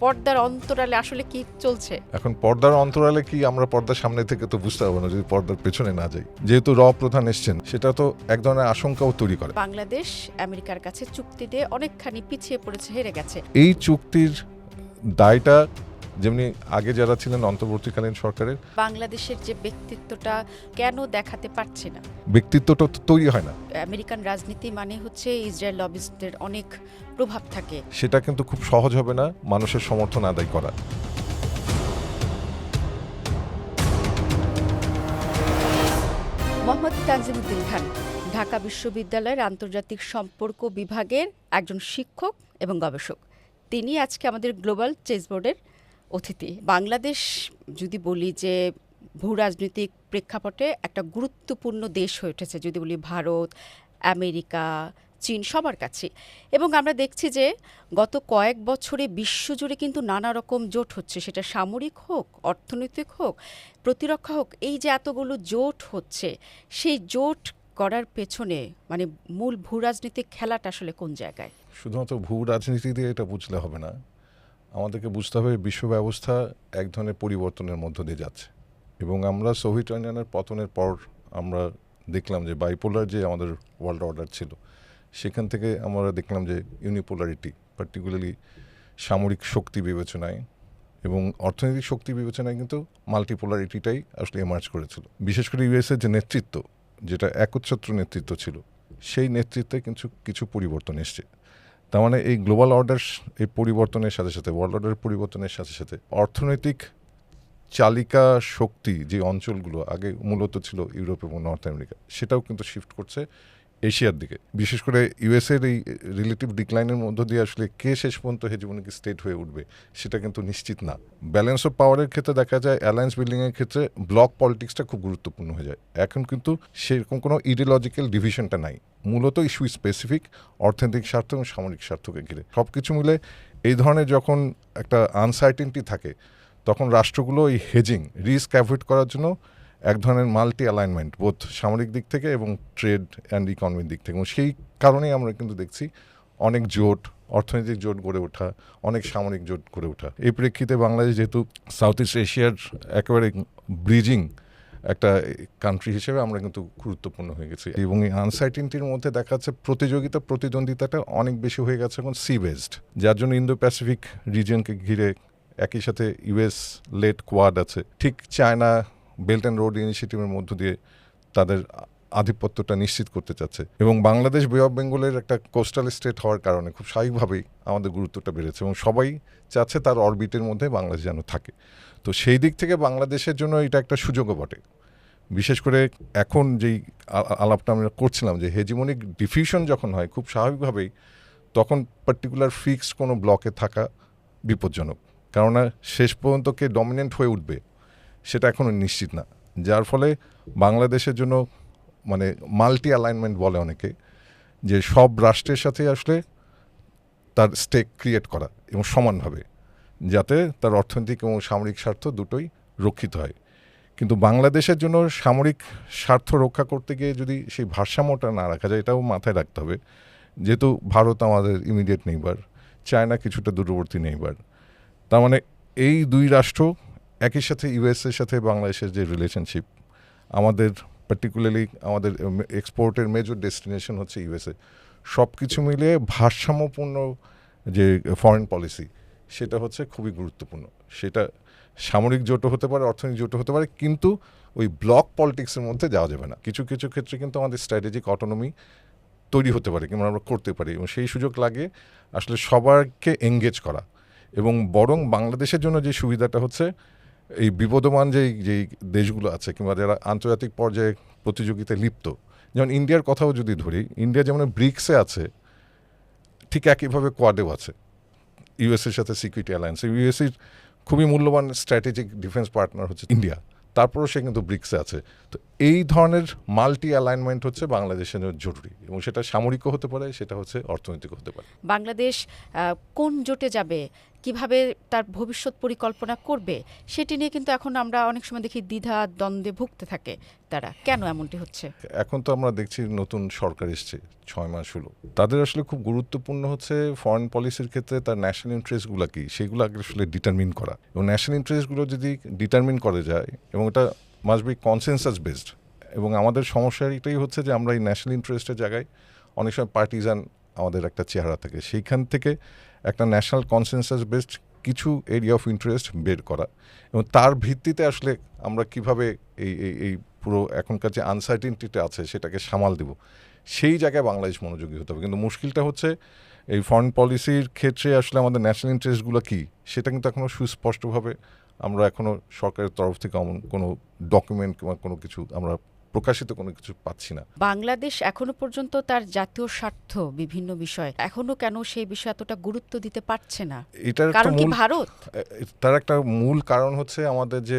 পর্দার অন্তরালে আসলে কি চলছে? এখন পর্দার অন্তরালে কি আমরা পর্দার সামনে থেকে তো বুঝতে পারবো না যদি পর্দার পেছনে না যাই। যেহেতু প্রধান এসছেন, সেটা তো এক ধরনের আশঙ্কাও তৈরি করে। বাংলাদেশ আমেরিকার কাছে চুক্তি দিয়ে অনেকখানি পিছিয়ে পড়েছে, হেরে গেছে। এই চুক্তির দায়টা যেমনি আগে যারা ছিলেন অন্তর্বর্তীকালীন সরকারের, বাংলাদেশের যে ব্যক্তিত্বটা কেন দেখাতে পারছে না? ব্যক্তিত্বটা তো তৈরি হয় না। আমেরিকান রাজনীতি মানে হচ্ছে ইসরায়েল লবিস্টদের অনেক প্রভাব থাকে। সেটা কিন্তু খুব সহজ হবে না মানুষের সমর্থন আদায় করা। মোহাম্মদ তানজিমুদ্দিন খান ঢাকা বিশ্ববিদ্যালয়ের আন্তর্জাতিক সম্পর্ক বিভাগের একজন শিক্ষক এবং গবেষক। তিনি আজকে আমাদের গ্লোবাল চেসবোর্ডের অতিথি। বাংলাদেশ যদি বলি যে ভূ রাজনৈতিক প্রেক্ষাপটে একটা গুরুত্বপূর্ণ দেশ হয়ে উঠেছে, যদি বলি ভারত, আমেরিকা, চীন সবার কাছে। এবং আমরা দেখছি যে গত কয়েক বছরে বিশ্বজুড়ে কিন্তু নানা রকম জোট হচ্ছে, সেটা সামরিক হোক, অর্থনৈতিক হোক, প্রতিরক্ষা হোক। এই যে এতগুলো জোট হচ্ছে, সেই জোট করার পেছনে মানে মূল ভূ রাজনৈতিক খেলাটা আসলে কোন জায়গায়? শুধুমাত্র ভূ রাজনীতি দিয়ে এটা বুঝলে হবে না, আমাদেরকে বুঝতে হবে বিশ্ব ব্যবস্থা এক ধরনের পরিবর্তনের মধ্য দিয়ে যাচ্ছে। এবং আমরা সোভিয়েত ইউনিয়নের পতনের পর আমরা দেখলাম যে বাইপোলার যে আমাদের ওয়ার্ল্ড অর্ডার ছিল, সেখান থেকে আমরা দেখলাম যে ইউনিপোলারিটি, পার্টিকুলারলি সামরিক শক্তি বিবেচনায় এবং অর্থনৈতিক শক্তি বিবেচনায় কিন্তু মাল্টিপোলারিটিটাই আসলে এমার্জ করেছিল। বিশেষ করে ইউএসএর যে নেতৃত্ব, যেটা একচ্ছত্র নেতৃত্ব ছিল, সেই নেতৃত্বে কিন্তু কিছু পরিবর্তন এসছে। তার মানে এই গ্লোবাল অর্ডার, এই পরিবর্তনের সাথে সাথে, ওয়ার্ল্ড অর্ডারের পরিবর্তনের সাথে সাথে অর্থনৈতিক চালিকা শক্তি যে অঞ্চলগুলো আগে মূলত ছিল ইউরোপ এবং নর্থ আমেরিকা, সেটাও কিন্তু শিফট করছে এশিয়ার দিকে। বিশেষ করে ইউএসএর এই রিলেটিভ ডিক্লাইনের মধ্য দিয়ে আসলে কে শেষ পর্যন্ত হেজিমনিক স্টেট হয়ে উঠবে সেটা কিন্তু নিশ্চিত না। ব্যালেন্স অফ পাওয়ারের ক্ষেত্রে দেখা যায়, অ্যালায়েন্স বিল্ডিংয়ের ক্ষেত্রে ব্লক পলিটিক্সটা খুব গুরুত্বপূর্ণ হয়ে যায়। এখন কিন্তু সেরকম কোনো ইডিওলজিক্যাল ডিভিশনটা নাই, মূলত ইস্যু স্পেসিফিক অর্থনৈতিক স্বার্থ এবং সামরিক স্বার্থকে ঘিরে। সব কিছু মিলে এই ধরনের যখন একটা আনসার্টেনটি থাকে, তখন রাষ্ট্রগুলো এই হেজিং রিস্ক অ্যাভয়েড করার জন্য এক ধরনের মাল্টি অ্যালাইনমেন্ট বোথ সামরিক দিক থেকে এবং ট্রেড অ্যান্ড ইকোনমির দিক থেকে, এবং সেই কারণেই আমরা কিন্তু দেখছি অনেক জোট, অর্থনৈতিক জোট গড়ে ওঠা, অনেক সামরিক জোট গড়ে ওঠা। এই প্রেক্ষিতে বাংলাদেশ যেহেতু সাউথ ইস্ট এশিয়ার একেবারে ব্রিজিং একটা কান্ট্রি হিসেবে আমরা কিন্তু গুরুত্বপূর্ণ হয়ে গেছি। এবং এই আনসার্টেনটির মধ্যে দেখা যাচ্ছে প্রতিদ্বন্দ্বিতাটা অনেক বেশি হয়ে গেছে এখন সি বেসড, যার জন্য ইন্দো প্যাসিফিক রিজিয়নকে ঘিরে একই সাথে ইউএস লেড কোয়াড আছে, ঠিক চায়না বেল্ট অ্যান্ড রোড ইনিশিয়েটিভের মধ্য দিয়ে তাদের আধিপত্যটা নিশ্চিত করতে চাচ্ছে। এবং বাংলাদেশ বে অফ বেঙ্গলের একটা কোস্টাল স্টেট হওয়ার কারণে খুব স্বাভাবিকভাবেই আমাদের গুরুত্বটা বেড়েছে এবং সবাই চাচ্ছে তার অরবিটের মধ্যে বাংলাদেশ যেন থাকে। তো সেই দিক থেকে বাংলাদেশের জন্য এটা একটা সুযোগও বটে। বিশেষ করে এখন যেই আলাপটা আমরা করছিলাম যে হেজিমনিক ডিফিউশন যখন হয়, খুব স্বাভাবিকভাবেই তখন পার্টিকুলার ফিক্সড কোনো ব্লকে থাকা বিপজ্জনক, কেননা শেষ পর্যন্ত কে ডমিনেন্ট হয়ে উঠবে সেটা এখনও নিশ্চিত না। যার ফলে বাংলাদেশের জন্য মানে মাল্টি অ্যালাইনমেন্ট বলে অনেকে, যে সব রাষ্ট্রের সাথে আসলে তার স্টেক ক্রিয়েট করা এবং সমানভাবে, যাতে তার অর্থনৈতিক এবং সামরিক স্বার্থ দুটোই রক্ষিত হয়। কিন্তু বাংলাদেশের জন্য সামরিক স্বার্থ রক্ষা করতে গিয়ে যদি সেই ভারসাম্যটা না রাখা যায়, এটাও মাথায় রাখতে হবে। যেহেতু ভারত আমাদের ইমিডিয়েট নেইবার, চায়না কিছুটা দূরবর্তী নেইবার, তার মানে এই দুই রাষ্ট্র একই সাথে ইউএসএর সাথে বাংলাদেশের যে রিলেশনশিপ, আমাদের পার্টিকুলারলি আমাদের এক্সপোর্টের মেজর ডেস্টিনেশন হচ্ছে ইউএসএ, সব কিছু মিলিয়ে ভারসাম্যপূর্ণ যে ফরেন পলিসি, সেটা হচ্ছে খুবই গুরুত্বপূর্ণ। সেটা সামরিক জোটও হতে পারে, অর্থনৈতিক জোটও হতে পারে, কিন্তু ওই ব্লক পলিটিক্সের মধ্যে যাওয়া যাবে না। কিছু কিছু ক্ষেত্রে কিন্তু আমাদের স্ট্র্যাটেজিক অটোনমি তৈরি হতে পারে কিংবা আমরা করতে পারি, এবং সেই সুযোগ লাগে আসলে সবাইকে এঙ্গেজ করা। এবং বরং বাংলাদেশের জন্য যে সুবিধাটা হচ্ছে, এই বিবদমান যেই দেশগুলো আছে কিংবা যারা আন্তর্জাতিক পর্যায়ে প্রতিযোগিতায় লিপ্ত, যেমন ইন্ডিয়ার কথাও যদি ধরি, ইন্ডিয়া যেমন ব্রিক্সে আছে, ঠিক একইভাবে কোয়াডেও আছে ইউএসএর সাথে সিকিউরিটি অ্যালায়েন্স। ইউএসএর খুবই মূল্যবান স্ট্র্যাটেজিক ডিফেন্স পার্টনার হচ্ছে ইন্ডিয়া, তারপরও সে কিন্তু ব্রিক্সে আছে। তো এই ধরনের মাল্টি অ্যালাইনমেন্ট হচ্ছে বাংলাদেশের জন্য জরুরি, এবং সেটা সামরিকও হতে পারে, সেটা হচ্ছে অর্থনৈতিকও হতে পারে। বাংলাদেশ কোন জোটে যাবে, কিভাবে তার ভবিষ্যৎ পরিকল্পনা করবে সেটি নিয়ে কিন্তু এখন আমরা অনেক সময় দেখি দ্বিধা দ্বন্দ্বে ভুগতে থাকে তারা। কেন এমনটি হচ্ছে? এখন তো আমরা দেখছি নতুন সরকার এসছে, 6 মাস হলো। তাদের আসলে খুব গুরুত্বপূর্ণ হচ্ছে ফরেন পলিসির ক্ষেত্রে তার ন্যাশনাল ইন্টারেস্টগুলো কি সেগুলো আগে আসলে ডিটারমিন করা, এবং ন্যাশনাল ইন্টারেস্টগুলো যদি ডিটারমিন করা যায় এবং এটা মাস্ট বি কনসেনসাস বেসড। এবং আমাদের সমস্যা এটাই হচ্ছে যে আমরা এই ন্যাশনাল ইন্টারেস্টের জায়গায় অনেক সময় পার্টিজান আমাদের একটা চেহারা থাকে, সেইখান থেকে একটা ন্যাশনাল কনসেনসাস বেসড কিছু এরিয়া অফ ইন্টারেস্ট বের করা, এবং তার ভিত্তিতে আসলে আমরা কিভাবে এই এই এই পুরো এখনকার যে আনসার্টিনিটিটা আছে সেটাকে সামাল দেব, সেই জায়গায় বাংলাদেশ মনোযোগী হতে হবে। কিন্তু মুশকিলটা হচ্ছে এই ফরেন পলিসির ক্ষেত্রে আসলে আমাদের ন্যাশনাল ইন্টারেস্টগুলো কী সেটা কিন্তু এখনও সুস্পষ্টভাবে আমরা এখনও সরকারের তরফ থেকে কোনো ডকুমেন্ট কিংবা কোনো কিছু আমরা প্রকাশিত কোনো কিছু পাচ্ছি না। বাংলাদেশ এখনো পর্যন্ত তার জাতীয় স্বার্থ বিভিন্ন বিষয় এখনো কেন সেই বিষয়ে এতটা গুরুত্ব দিতে পারছে না? এটার কারণ কি ভারত? তার একটা মূল কারণ হচ্ছে আমাদের যে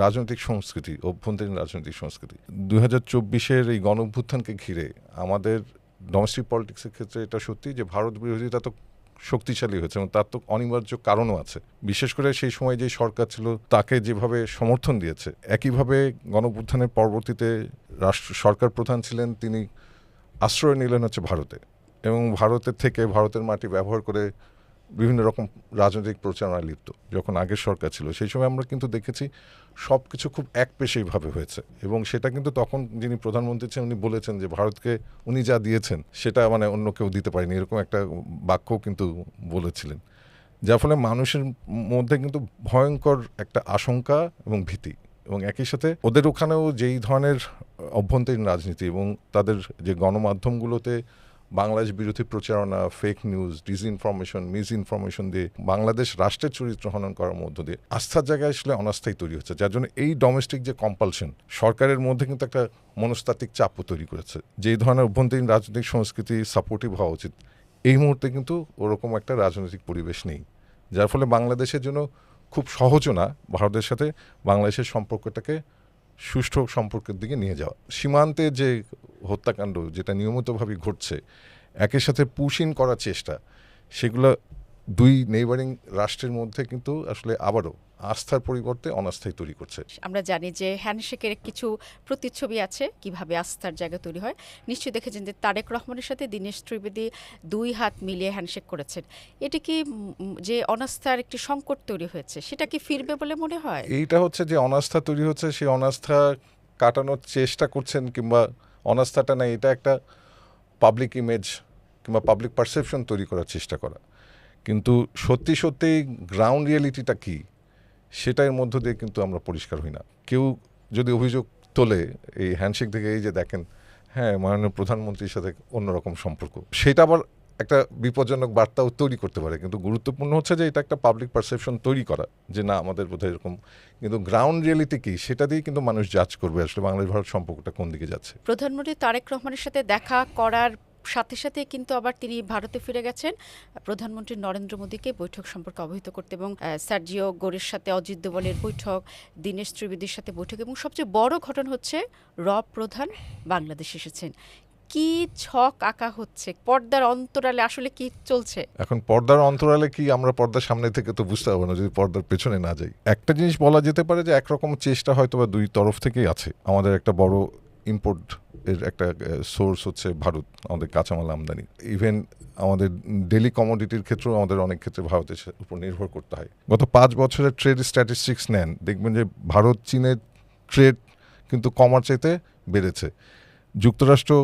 রাজনৈতিক সংস্কৃতি, অভ্যন্তরীণ রাজনৈতিক সংস্কৃতি। 2024-এর এই গণঅভ্যুত্থানকে ঘিরে আমাদের ডোমেস্টিক পলিটিক্সের ক্ষেত্রে এটা সত্যি যে ভারত বিরোধিতা তো শক্তিশালী হয়েছে, এবং তার তো অনিবার্য কারণও আছে। বিশেষ করে সেই সময় যে সরকার ছিল তাকে যেভাবে সমর্থন দিয়েছে, একইভাবে গণঅভ্যুত্থানের পরবর্তীতে সরকার প্রধান ছিলেন, তিনি আশ্রয় নিলেন হচ্ছে ভারতে, এবং ভারতের থেকে ভারতের মাটি ব্যবহার করে বিভিন্ন রকম রাজনৈতিক প্রচারণায় লিপ্ত। যখন আগের সরকার ছিল সেই সময় আমরা কিন্তু দেখেছি সব কিছু খুব একপেশেইভাবে হয়েছে, এবং সেটা কিন্তু তখন যিনি প্রধানমন্ত্রী ছিলেন উনি বলেছেন যে ভারতকে উনি যা দিয়েছেন সেটা মানে অন্য কেউ দিতে পারেনি, এরকম একটা বাক্যও কিন্তু বলেছিলেন, যার ফলে মানুষের মধ্যে কিন্তু ভয়ঙ্কর একটা আশঙ্কা এবং ভীতি। এবং একই সাথে ওদের ওখানেও যেই ধরনের অভ্যন্তরীণ রাজনীতি এবং তাদের যে গণমাধ্যমগুলোতে বাংলাদেশ বিরোধী প্রচারণা, ফেক নিউজ, ডিসইনফরমেশন, মিসইনফরমেশন দিয়ে বাংলাদেশ রাষ্ট্রের চরিত্র হনন করার মধ্য দিয়ে আস্থার জায়গায় আসলে অনাস্থাই তৈরি হচ্ছে, যার জন্য এই ডোমেস্টিক যে কম্পালশন সরকারের মধ্যে কিন্তু একটা মনস্তাত্ত্বিক চাপও তৈরি করেছে। যেই ধরনের অভ্যন্তরীণ রাজনৈতিক সংস্কৃতি সাপোর্টিভ হওয়া উচিত এই মুহূর্তে কিন্তু ওরকম একটা রাজনৈতিক পরিবেশ নেই, যার ফলে বাংলাদেশের জন্য খুব সহজও না ভারতের সাথে বাংলাদেশের সম্পর্কটাকে সুষ্ঠু সম্পর্কের দিকে নিয়ে যাওয়া। সীমান্তে যে হত্যাকাণ্ড যেটা নিয়মিতভাবে ঘটছে, একের সাথে পুশ ইন করার চেষ্টা, সেগুলো দুই নেইবারিং রাষ্ট্রের মধ্যে কিন্তু আসলে আবারও আস্থার পরিবর্তে অনাস্থাই তৈরি করছে। আমরা জানি যে হ্যান্ডশেকের কিছু প্রতিচ্ছবি আছে কিভাবে আস্থার জায়গা তৈরি হয়। নিশ্চয়ই দেখেছেন যে তারেক রহমানের সাথে দীনেশ ত্রিবেদী 2 হাত মিলিয়ে হ্যান্ডশেক করেছেন। এটি কি যে অনাস্থার একটি সংকট তৈরি হয়েছে সেটা কি ফিরবে বলে মনে হয়? এইটা হচ্ছে যে অনাস্থা তৈরি হচ্ছে, সেই অনাস্থা কাটানোর চেষ্টা করছেন, কিংবা অনাস্থাটা না, এটা একটা পাবলিক ইমেজ কিংবা পাবলিক পারসেপশন তৈরি করার চেষ্টা করা। কিন্তু সত্যি সত্যি গ্রাউন্ড রিয়েলিটিটা কী সেটার মধ্য দিয়ে কিন্তু আমরা পরিষ্কার হই না। কেউ যদি অভিযোগ তোলে এই হ্যান্ডশেক থেকে, এই যে দেখেন হ্যাঁ মাননীয় প্রধানমন্ত্রীর সাথে অন্যরকম সম্পর্ক, সেটা আবার একটা বিপজ্জনক বার্তাও তৈরি করতে পারে। কিন্তু গুরুত্বপূর্ণ হচ্ছে যে এটা একটা পাবলিক পারসেপশন তৈরি করা যে না আমাদের বোধহয় এরকম, কিন্তু গ্রাউন্ড রিয়েলিটি কী সেটা দিয়ে কিন্তু মানুষ জাজ করবে আসলে বাংলাদেশ ভারত সম্পর্কটা কোন দিকে যাচ্ছে। প্রধানমন্ত্রী তারেক রহমানের সাথে দেখা করার সাথে সাথে কিন্তু আবার তিনি ভারতে ফিরে গেছেন প্রধানমন্ত্রী নরেন্দ্র মোদীকে বৈঠক সম্পর্কে অবহিত করতে, এবং সার্জিও গোরের সাথে অজিত দোভালের বৈঠক, দীনেশ ত্রিবেদীর সাথে বৈঠক, এবং সবচেয়ে বড় ঘটনা হচ্ছে প্রধান বাংলাদেশ এসেছেন। কি ছক আঁকা হচ্ছে পর্দার অন্তরালে, আসলে কি চলছে এখন? পর্দার অন্তরালে কি আমরা পর্দার সামনে থেকে তো বুঝতে পারবো না যদি পর্দার পেছনে না যাই। একটা জিনিস বলা যেতে পারে যে একরকম চেষ্টা হয়তো বা দুই তরফ থেকেই আছে। আমাদের একটা বড় ইম্পোর্ট এর একটা সোর্স হচ্ছে ভারত, আমাদের কাঁচামাল আমদানি। ইভেন আমাদের ডেলি কমোডিটির ক্ষেত্রেও আমাদের অনেক ক্ষেত্রে ভারতের উপর নির্ভর করতে হয়। গত 5 বছরের ট্রেড স্ট্যাটিস্টিক্স নেন, দেখবেন যে ভারত চীনের ট্রেড কিন্তু কমার চাইতে বেড়েছে। যুক্তরাষ্ট্র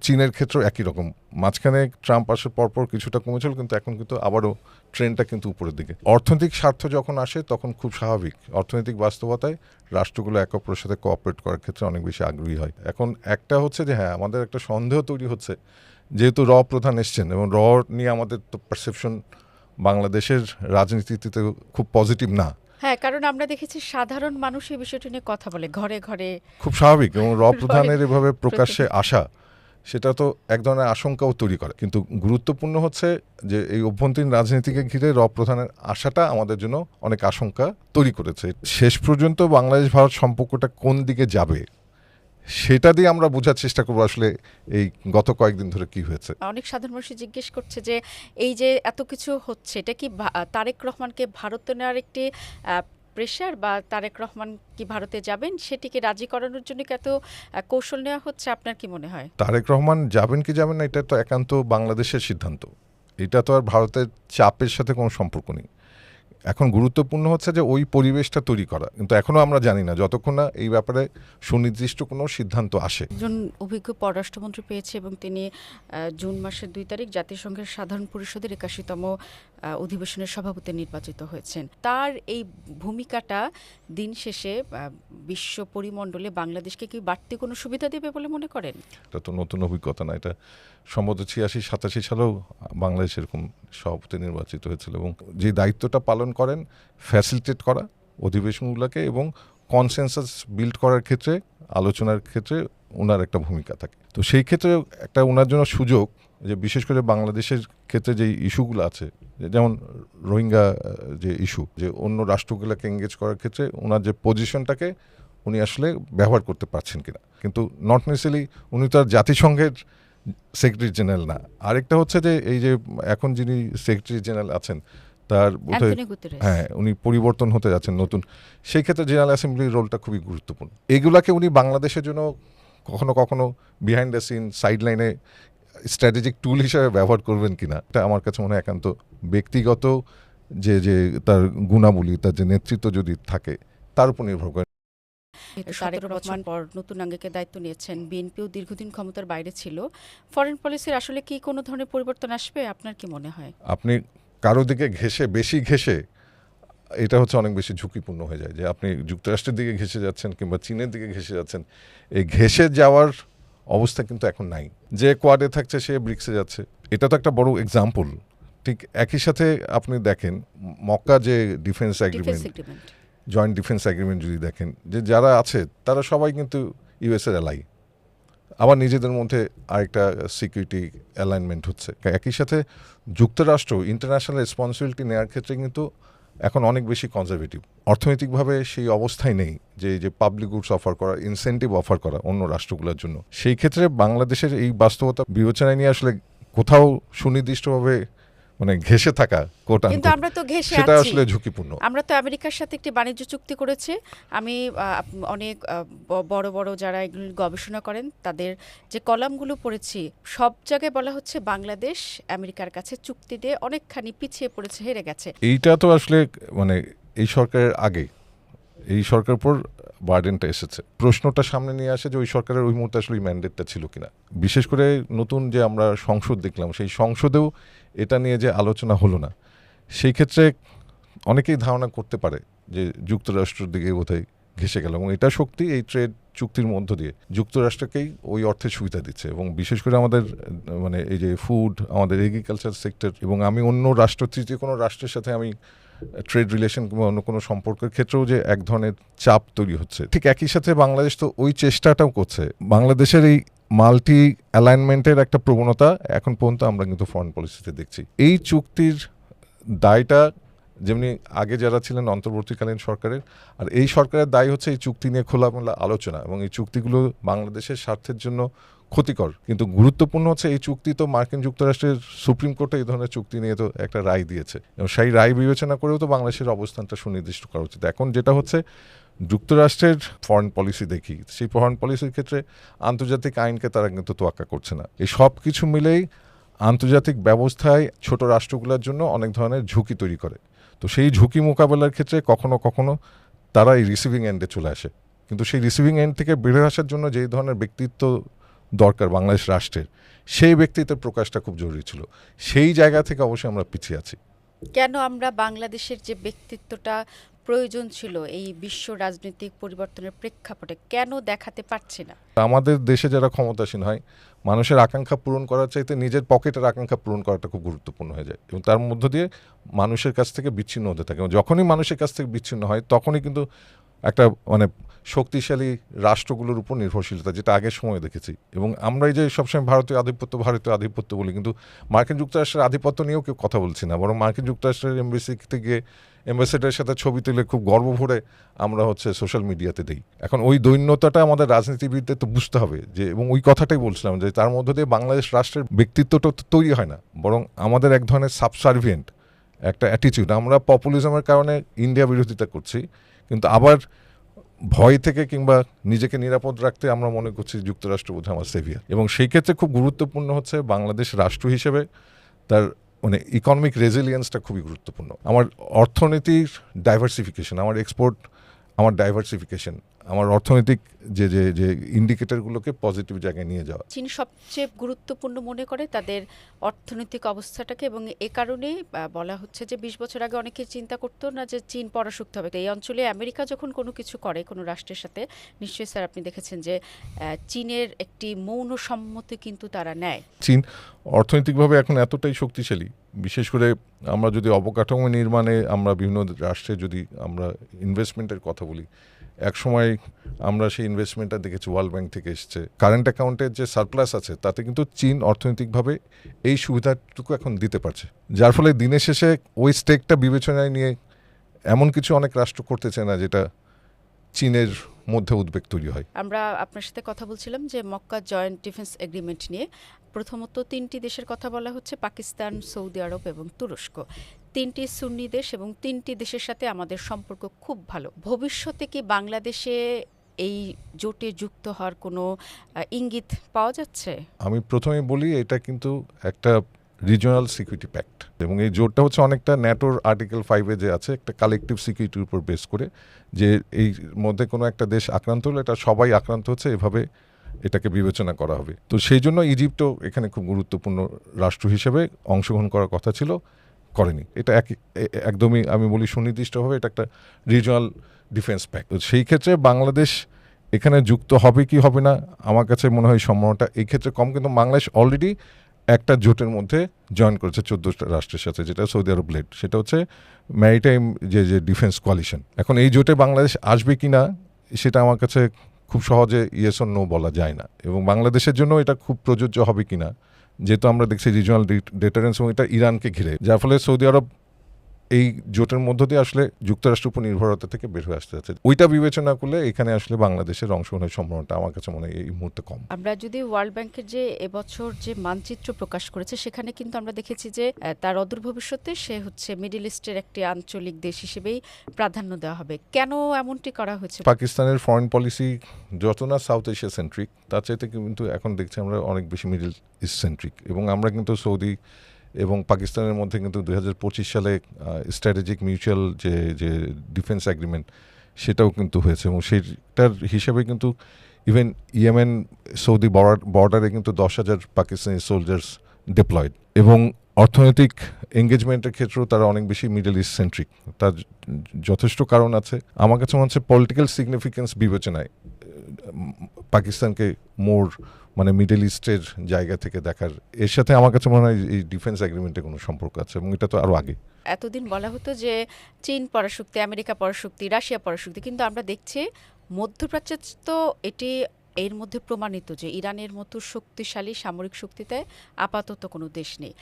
চীনের ক্ষেত্রেও একই রকম। মাঝখানে ট্রাম্প আসার পরপর কিছুটা কমেছিল, কিন্তু এখন কিন্তু আবারও ট্রেন্ডটা কিন্তু উপরের দিকে। অর্থনৈতিক স্বার্থ যখন আসে তখন খুব স্বাভাবিক অর্থনৈতিক বাস্তবতায় রাষ্ট্রগুলো একে অপরের সাথে কোঅপারেট করার ক্ষেত্রে অনেক বেশি আগ্রহী হয়। এখন একটা হচ্ছে যে হ্যাঁ আমাদের একটা সন্দেহ তৈরি হচ্ছে, যেহেতু প্রধান এসছেন এবং নিয়ে আমাদের তো পারসেপশন বাংলাদেশের রাজনীতিতে খুব পজিটিভ না। হ্যাঁ, কারণ আমরা দেখেছি সাধারণ মানুষ এই বিষয়টি নিয়ে কথা বলে ঘরে ঘরে, খুব স্বাভাবিক। এবং প্রধানের এভাবে প্রকাশ্যে আসা সেটা তো এক ধরনের আশঙ্কাও তৈরি করে। কিন্তু গুরুত্বপূর্ণ হচ্ছে যে এই অভ্যন্তরীণ রাজনীতিকে ঘিরে প্রধানের আশাটা আমাদের জন্য অনেক আশঙ্কা তৈরি করেছে। শেষ পর্যন্ত বাংলাদেশ ভারত সম্পর্কটা কোন দিকে যাবে সেটা দিয়ে আমরা বোঝার চেষ্টা করবো আসলে এই গত কয়েকদিন ধরে কি হয়েছে। অনেক সাধারণ মানুষ জিজ্ঞেস করছে যে এই যে এত কিছু হচ্ছে এটা কি তারেক রহমানকে ভারতে নেওয়ার একটি প্রেশার, বা তারেক রহমান কি ভারতে যাবেন সেটিকে রাজি করানোর জন্য কি এত কৌশল নেওয়া হচ্ছে? আপনার কি মনে হয়? তারেক রহমান যাবেন কি যাবেন না এটা তো একান্ত বাংলাদেশের সিদ্ধান্ত, এটা তো আর ভারতের চাপের সাথে কোনো সম্পর্ক নেই। এখন গুরুত্বপূর্ণ হচ্ছে যে ওই পরিবেশটা তৈরি করা, কিন্তু এখনও আমরা জানি না যতক্ষণ না এই ব্যাপারে সুনির্দিষ্ট কোনো সিদ্ধান্ত আসে। একজন অভিজ্ঞ পররাষ্ট্রমন্ত্রী পেয়েছে এবং তিনি জুন মাসের 2 তারিখ জাতিসংঘের সাধারণ পরিষদের 81তম অধিবেশনের সভাপতি নির্বাচিত হয়েছেন। তার এই ভূমিকাটা দিন শেষে বিশ্ব পরিমণ্ডলে বাংলাদেশকে কি বাড়তি কোনো সুবিধা দেবে বলে মনে করেন? এটা তো নতুন অভিজ্ঞতা না, এটা সম্ভবত 86-87 সালেও বাংলাদেশ এরকম সভাপতি নির্বাচিত হয়েছিল, এবং যে দায়িত্বটা পালন করেন ফ্যাসিলিটেট করা অধিবেশনগুলোকে এবং কনসেনসাস বিল্ড করার ক্ষেত্রে, আলোচনার ক্ষেত্রে ওনার একটা ভূমিকা থাকে। তো সেই ক্ষেত্রে একটা ওনার জন্য সুযোগ যে বিশেষ করে বাংলাদেশের ক্ষেত্রে যে ইস্যুগুলো আছে, যেমন রোহিঙ্গা যে ইস্যু, যে অন্য রাষ্ট্রগুলোকে এঙ্গেজ করার ক্ষেত্রে ওনার যে পজিশনটাকে উনি আসলে ব্যবহার করতে পারছেন কিনা। কিন্তু নট নেসেসারিলি উনি তো আর জাতিসংঘের সেক্রেটারি জেনারেল না। আরেকটা হচ্ছে যে এই যে এখন যিনি সেক্রেটারি জেনারেল আছেন তার হ্যাঁ উনি পরিবর্তন হতে যাচ্ছেন নতুন, সেই ক্ষেত্রে জেনারেল অ্যাসেম্বলির রোলটা খুবই গুরুত্বপূর্ণ। এগুলাকে উনি বাংলাদেশের জন্য কখনো কখনো বিহাইন্ড দ্য সিন সাইড লাইনে স্ট্র্যাটেজিক টুল হিসেবে ব্যবহার করবেন কিনা, এটা আমার কাছে মনে হয় একান্ত ব্যক্তিগত যে যে তার গুণাবলী, তার যে নেতৃত্ব যদি থাকে তার উপর নির্ভর করে। 17 বছর পর নতুন আঙ্গিকে দায়িত্ব নিয়েছেন, বিএনপিও দীর্ঘদিন ক্ষমতার বাইরে ছিল। ফরেন পলিসির আসলে কি কোনো ধরনের পরিবর্তন আসবে আপনার কি মনে হয়? আপনি কারো দিকে বেশি ঘেঁষে এটা হচ্ছে অনেক বেশি ঝুঁকিপূর্ণ হয়ে যায়, যে আপনি যুক্তরাষ্ট্রের দিকে ঘেঁষে যাচ্ছেন কিংবা চীনের দিকে ঘেঁষে যাচ্ছেন, এই ঘেঁষে যাওয়ার অবস্থা কিন্তু এখন নাই। যে কোয়াডে থাকছে সে ব্রিক্সে যাচ্ছে, এটা তো একটা বড় এক্সাম্পল। ঠিক একই সাথে আপনি দেখেন মক্কা যে defence agreement, joint defence agreement যদি দেখেন, যে যারা আছে তারা সবাই কিন্তু ইউএসএর অ্যালাই, আবার নিজেদের মধ্যে আরেকটা সিকিউরিটি অ্যালাইনমেন্ট হচ্ছে। একই সাথে যুক্তরাষ্ট্র ইন্টারন্যাশনাল রেসপন্সিবিলিটি নেওয়ার ক্ষেত্রে কিন্তু এখন অনেক বেশি কনজারভেটিভ, অর্থনৈতিকভাবে সেই অবস্থায় নেই যে পাবলিক গুডস অফার করা, ইনসেন্টিভ অফার করা অন্য রাষ্ট্রগুলোর জন্য। সেই ক্ষেত্রে বাংলাদেশের এই বাস্তবতা বিবেচনায় নিয়ে আসলে কোথাও সুনির্দিষ্টভাবে মানে ঘেঁষে থাকা কোটা, কিন্তু আমরা তো ঘেঁষে সেটা আছি। আসলে ঝুঁকিপূর্ণ। আমরা তো আমেরিকার সাথে একটি বাণিজ্য চুক্তি করেছি। আমি অনেক বড় বড় যারা এগুলো গবেষণা করেন তাদের যে কলামগুলো পড়েছি, সব জায়গায় বলা হচ্ছে বাংলাদেশ আমেরিকার কাছে চুক্তি দিয়ে অনেকখানি পিছিয়ে পড়েছে, হেরে গেছে। এইটা তো আসলে মানে এই সরকারের আগে এই সরকার পর বার্ডেনটা এসেছে, প্রশ্নটা সামনে নিয়ে আসে যে ওই সরকারের ওই মুহূর্তে আসলে ম্যান্ডেটটা ছিল কিনা। বিশেষ করে নতুন যে আমরা সংসদ দেখলাম, সেই সংসদেও এটা নিয়ে যে আলোচনা হলো না, সেই ক্ষেত্রে অনেকেই ধারণা করতে পারে যে যুক্তরাষ্ট্রের দিকে বোধহয় ঘেঁষে গেল, এবং এটা শক্তি এই ট্রেড চুক্তির মধ্য দিয়ে যুক্তরাষ্ট্রকেই ওই অর্থে সুবিধা দিচ্ছে। এবং বিশেষ করে আমাদের মানে এই যে ফুড, আমাদের এগ্রিকালচার সেক্টর, এবং আমি অন্য রাষ্ট্র, তৃতীয় কোনো রাষ্ট্রের সাথে আমি ট্রেড রিলেশন কিংবা অন্য কোনো সম্পর্কের ক্ষেত্রেও যে এক ধরনের চাপ তৈরি হচ্ছে, ঠিক একই সাথে বাংলাদেশ তো ওই চেষ্টাটাও করছে। বাংলাদেশের এই মাল্টি অ্যালাইনমেন্টের একটা প্রবণতা এখন পর্যন্ত আমরা কিন্তু ফরেন পলিসিতে দেখছি। এই চুক্তির দায়টা যেমনি আগে যারা ছিলেন অন্তর্বর্তীকালীন সরকারের, আর এই সরকারের দায় হচ্ছে এই চুক্তি নিয়ে খোলামেলা আলোচনা, এবং এই চুক্তিগুলো বাংলাদেশের স্বার্থের জন্য ক্ষতিকর। কিন্তু গুরুত্বপূর্ণ হচ্ছে এই চুক্তি তো মার্কিন যুক্তরাষ্ট্রের সুপ্রিম কোর্টে এই ধরনের চুক্তি নিয়ে তো একটা রায় দিয়েছে, এবং সেই রায় বিবেচনা করেও তো বাংলাদেশের অবস্থানটা সুনির্দিষ্ট করা উচিত। এখন যেটা হচ্ছে যুক্তরাষ্ট্রের ফরেন পলিসি দেখি, সেই ফরেন পলিসির ক্ষেত্রে আন্তর্জাতিক আইনকে তারা কিন্তু তোয়াক্কা করছে না। এই সব কিছু মিলেই আন্তর্জাতিক ব্যবস্থায় ছোট রাষ্ট্রগুলোর জন্য অনেক ধরনের ঝুঁকি তৈরি করে। তো সেই ঝুঁকি মোকাবেলার ক্ষেত্রে কখনো কখনো তারা এই রিসিভিং এন্ডে চলে আসে, কিন্তু সেই রিসিভিং এন্ড থেকে বের আসার জন্য যেই ধরনের ব্যক্তিত্ব দরকার বাংলাদেশ রাষ্ট্রের, সেই ব্যক্তিত্বের প্রকাশটা খুব জরুরি ছিল। সেই জায়গা থেকে অবশ্যই আমরা পিছিয়ে আছি। কেন আমরা বাংলাদেশের যে ব্যক্তিত্বটা প্রয়োজন ছিল এই বিশ্ব রাজনৈতিক পরিবর্তনের প্রেক্ষাপটে কেন দেখাতে পারছি না? আমাদের দেশে যারা ক্ষমতাসীন হয়, মানুষের আকাঙ্ক্ষা পূরণ করার চাইতে নিজের পকেটের আকাঙ্ক্ষা পূরণ করাটা খুব গুরুত্বপূর্ণ হয়ে যায়, এবং তার মধ্য দিয়ে মানুষের কাছ থেকে বিচ্ছিন্ন হতে থাকে। যখনই মানুষের কাছ থেকে বিচ্ছিন্ন হয় তখনই কিন্তু একটা মানে শক্তিশালী রাষ্ট্রগুলোর উপর নির্ভরশীলতা, যেটা আগের সময় দেখেছি। এবং আমরাই যে সবসময় ভারতীয় আধিপত্য বলি, কিন্তু মার্কিন যুক্তরাষ্ট্রের আধিপত্য নিয়েও কেউ কথা বলছি না, বরং মার্কিন যুক্তরাষ্ট্রের এমবেসিতে গিয়ে এম্বাসেডারের সাথে ছবি তুলে খুব গর্ব ভরে আমরা সোশ্যাল মিডিয়াতে দিই। এখন ওই দৈন্যতাটা আমাদের রাজনীতিবিদদের তো বুঝতে হবে, যে এবং ওই কথাটাই বলছিলাম যে তার মধ্য দিয়ে বাংলাদেশ রাষ্ট্রের ব্যক্তিত্বটা তো তৈরি হয় না, বরং আমাদের এক ধরনের সাবসার্ভিয়েন্ট একটা অ্যাটিটিউড। আমরা পপুলিজমের কারণে ইন্ডিয়া বিরোধিতা করছি, কিন্তু আবার ভয় থেকে কিংবা নিজেকে নিরাপদ রাখতে আমরা মনে করছি যুক্তরাষ্ট্র বোধহয় আমার সেভিয়ার। এবং সেই ক্ষেত্রে খুব গুরুত্বপূর্ণ হচ্ছে বাংলাদেশ রাষ্ট্র হিসেবে তার ইকোনমিক রেজিলিয়েন্সটা খুবই গুরুত্বপূর্ণ। আমার অর্থনীতির ডাইভার্সিফিকেশন, আমার এক্সপোর্ট, আমার ডাইভার্সিফিকেশন, আমার অর্থনৈতিক যে যে যে ইন্ডিকেটরগুলোকে পজিটিভ জায়গায় নিয়ে যাওয়া। চীন সবচেয়ে গুরুত্বপূর্ণ মনে করে তাদের অর্থনৈতিক অবস্থাটাকে, এবং এ কারণেই বলা হচ্ছে যে 20 বছর আগে অনেকে চিন্তা করতো না যে চীন পরাশক্তি হবে। এই অঞ্চলে আমেরিকা যখন কোনো কিছু করে কোনো রাষ্ট্রের সাথে, নিশ্চয়ই স্যার আপনি দেখেছেন যে চীনের একটি মৌন সম্মতি কিন্তু তারা নেয়। চীন অর্থনৈতিকভাবে এখন এতটাই শক্তিশালী, বিশেষ করে আমরা যদি অবকাঠামো নির্মাণে আমরা বিভিন্ন রাষ্ট্রে যদি আমরা ইনভেস্টমেন্টের কথা বলি, এক সময় আমরা সেই ইনভেস্টমেন্টটা দেখেছি ওয়ার্ল্ড ব্যাংক থেকে এসছে। কারেন্ট অ্যাকাউন্টের যে সারপ্লাস আছে তাতে কিন্তু চীন অর্থনৈতিকভাবে এই সুবিধাটুকু এখন দিতে পারছে, যার ফলে দিনের শেষে ওই স্টেকটা বিবেচনায় নিয়ে এমন কিছু অনেক রাষ্ট্র করতে চায় না যেটা চীনের মধ্যে উদ্বেগ তৈরি হয়। আমরা আপনার সাথে কথা বলছিলাম যে মক্কা জয়েন্ট ডিফেন্স এগ্রিমেন্ট নিয়ে। প্রথমত 3টি দেশের কথা বলা হচ্ছে, পাকিস্তান, সৌদি আরব এবং তুরস্ক। 3টি সুন্নি দেশ এবং 3টি দেশের সাথে আমাদের সম্পর্ক খুব ভালো। ভবিষ্যতে কি বাংলাদেশে এই জোটে যুক্ত হওয়ার কোনো ইঙ্গিত পাওয়া যাচ্ছে? আমি প্রথমেই বলি, এটা কিন্তু একটা রিজিওনাল সিকিউরিটি প্যাক্ট, এবং এই জোটটা হচ্ছে অনেকটা ন্যাটোর আর্টিকেল 5-এ যে আছে একটা কালেকটিভ সিকিউরিটির উপর বেস করে, যে এই মধ্যে কোনো একটা দেশ আক্রান্ত হলে এটা সবাই আক্রান্ত হচ্ছে এভাবে এটাকে বিবেচনা করা হবে। তো সেই জন্য ইজিপ্টও এখানে খুব গুরুত্বপূর্ণ রাষ্ট্র হিসেবে অংশগ্রহণ করার কথা ছিল, করেনি। এটা একদমই আমি বলি সুনির্দিষ্টভাবে এটা একটা রিজিওনাল ডিফেন্স প্যাক্ট। তো সেই ক্ষেত্রে বাংলাদেশ এখানে যুক্ত হবে কি হবে না, আমার কাছে মনে হয় সম্ভাবনাটা এই ক্ষেত্রে কম, কিন্তু বাংলাদেশ অলরেডি একটা জোটের মধ্যে জয়েন করেছে 14টা রাষ্ট্রের সাথে, যেটা সৌদি আরব লেড, সেটা হচ্ছে ম্যারিটাইম যে ডিফেন্স কোয়ালিশন। এখন এই জোটে বাংলাদেশ আসবে কি না সেটা আমার কাছে খুব সহজে ইয়েস অর নো বলা যায় না, এবং বাংলাদেশের জন্য এটা খুব প্রযোজ্য হবে কিনা, যেহেতু আমরা দেখছি রিজিওনাল ডেটারেন্স এবং এটা ইরানকে ঘিরে, যার ফলে সৌদি আরব এই জোটের মধ্য দিয়ে আসলে যুক্তরাষ্ট্রের উপর নির্ভরতা থেকে বের হয়ে আসতে যাচ্ছে। ওইটা বিবেচনা করলে এখানে আসলে বাংলাদেশের অংশগ্রহণের সম্ভাবনাটা আমার কাছে মনে হয় এই মুহূর্তে কম। আমরা যদি ওয়ার্ল্ড ব্যাংকের যে এবছর যে মানচিত্র প্রকাশ করেছে, সেখানে কিন্তু আমরা দেখেছি যে তার অদূর ভবিষ্যতে সে হচ্ছে মিডল ইস্টের একটি আঞ্চলিক দেশ হিসেবেই প্রাধান্য দেওয়া হবে। কেন এমনটি করা হয়েছে? পাকিস্তানের ফরেন পলিসি যত না সাউথ এশিয়া সেন্ট্রিক, তার চাইতে কিন্তু এখন দেখছি আমরা অনেক বেশি মিডল ইস্ট সেন্ট্রিক, এবং আমরা কিন্তু সৌদি এবং পাকিস্তানের মধ্যে কিন্তু 2025 সালে স্ট্র্যাটেজিক মিউচুয়াল যে ডিফেন্স এগ্রিমেন্ট সেটাও কিন্তু হয়েছে, এবং সেটার হিসেবে কিন্তু ইভেন ইয়েমেন সৌদি বর্ডারে কিন্তু 10,000 পাকিস্তানি সোলজার্স ডিপ্লয়েড, এবং অর্থনৈতিক এঙ্গেজমেন্টের ক্ষেত্রেও তারা অনেক বেশি মিডল ইস্ট সেন্ট্রিক। তার যথেষ্ট কারণ আছে। আমার কাছে মনে হচ্ছে পলিটিক্যাল সিগনিফিকেন্স বিবেচনায় পাকিস্তানকে মোর মিডল ইস্টের জায়গা থেকে দেখার, এর সাথে আমার কাছে মনে হয় এই ডিফেন্স এগ্রিমেন্টে কোনো সম্পর্ক আছে, এবং এটা তো আরও আগে। এতদিন বলা হতো যে চীন পরাশক্তি, আমেরিকা পরাশক্তি, রাশিয়া পরাশক্তি, কিন্তু আমরা দেখছি মধ্যপ্রাচ্যে তো এটি এর মধ্যে প্রমাণিত যে ইরানের মতো শক্তিশালী সামরিক শক্তিতে আপাতত কোনো দেশ নেই।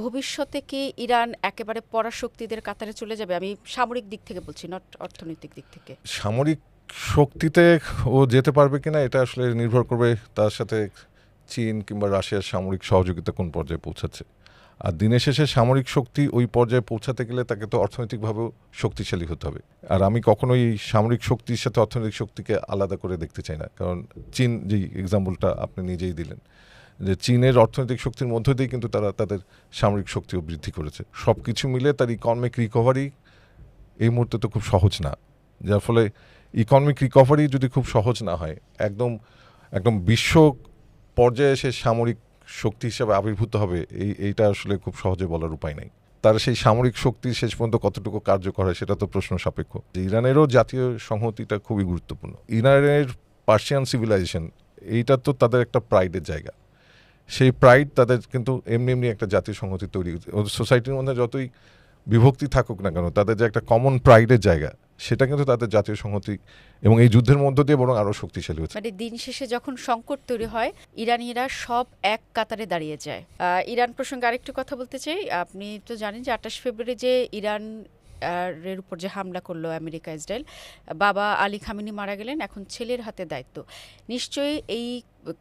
ভবিষ্যতে কি ইরান একেবারে পরাশক্তিদের কাতারে চলে যাবে? আমি সামরিক দিক থেকে বলছি, নট অর্থনৈতিক দিক থেকে। সামরিক শক্তিতে ও যেতে পারবে কিনা এটা আসলে নির্ভর করবে তার সাথে চীন কিংবা রাশিয়ার সামরিক সহযোগিতা কোন পর্যায়ে পৌঁছাচ্ছে। আর দিনের শেষে সামরিক শক্তি ওই পর্যায়ে পৌঁছাতে গেলে তাকে তো অর্থনৈতিকভাবেও শক্তিশালী হতে হবে। আর আমি কখনোই সামরিক শক্তির সাথে অর্থনৈতিক শক্তিকে আলাদা করে দেখতে চাই না, কারণ চীন যে এক্সাম্পলটা আপনি নিজেই দিলেন, যে চীনের অর্থনৈতিক শক্তির মধ্য দিয়েই কিন্তু তারা তাদের সামরিক শক্তিও বৃদ্ধি করেছে। সব কিছু মিলে তার ইকোনমিক রিকভারি এই মুহূর্তে তো খুব সহজ না, যার ফলে ইকোনমিক রিকভারি যদি খুব সহজ না হয়, একদম বিশ্ব পর্যায়ে সে সামরিক শক্তি হিসাবে আবির্ভূত হবে, এইটা আসলে খুব সহজে বলার উপায় নেই। তার সেই সামরিক শক্তি শেষ পর্যন্ত কতটুকু কার্যকর হয় সেটা তো প্রশ্ন সাপেক্ষ। ইরানেরও জাতীয় সংহতিটা খুবই গুরুত্বপূর্ণ। ইরানের পার্সিয়ান সিভিলাইজেশন, এইটা তো তাদের একটা প্রাইডের জায়গা। সেই প্রাইড তাদের কিন্তু এমনি একটা জাতীয় সংহতি তৈরি, ওদের সোসাইটির মধ্যে যতই বিভক্তি থাকুক না কেন, তাদের যে একটা কমন প্রাইডের জায়গা, সেটা কিন্তু তাদের জাতীয় সংহতি এবং এই যুদ্ধের মধ্য দিয়ে বরং আরও শক্তিশালী হচ্ছে। মানে দিন শেষে যখন সংকট তৈরি হয় ইরানিরা সব এক কাতারে দাঁড়িয়ে যায়। ইরান প্রসঙ্গে আরেকটু কথা বলতে চাই। আপনি তো জানেন যে 28 ফেব্রুয়ারি যে ইরান এর উপর যে হামলা করলো আমেরিকা ইসরায়েল, বাবা আলী খামেনি মারা গেলেন, এখন ছেলের হাতে দায়িত্ব। নিশ্চয়ই এই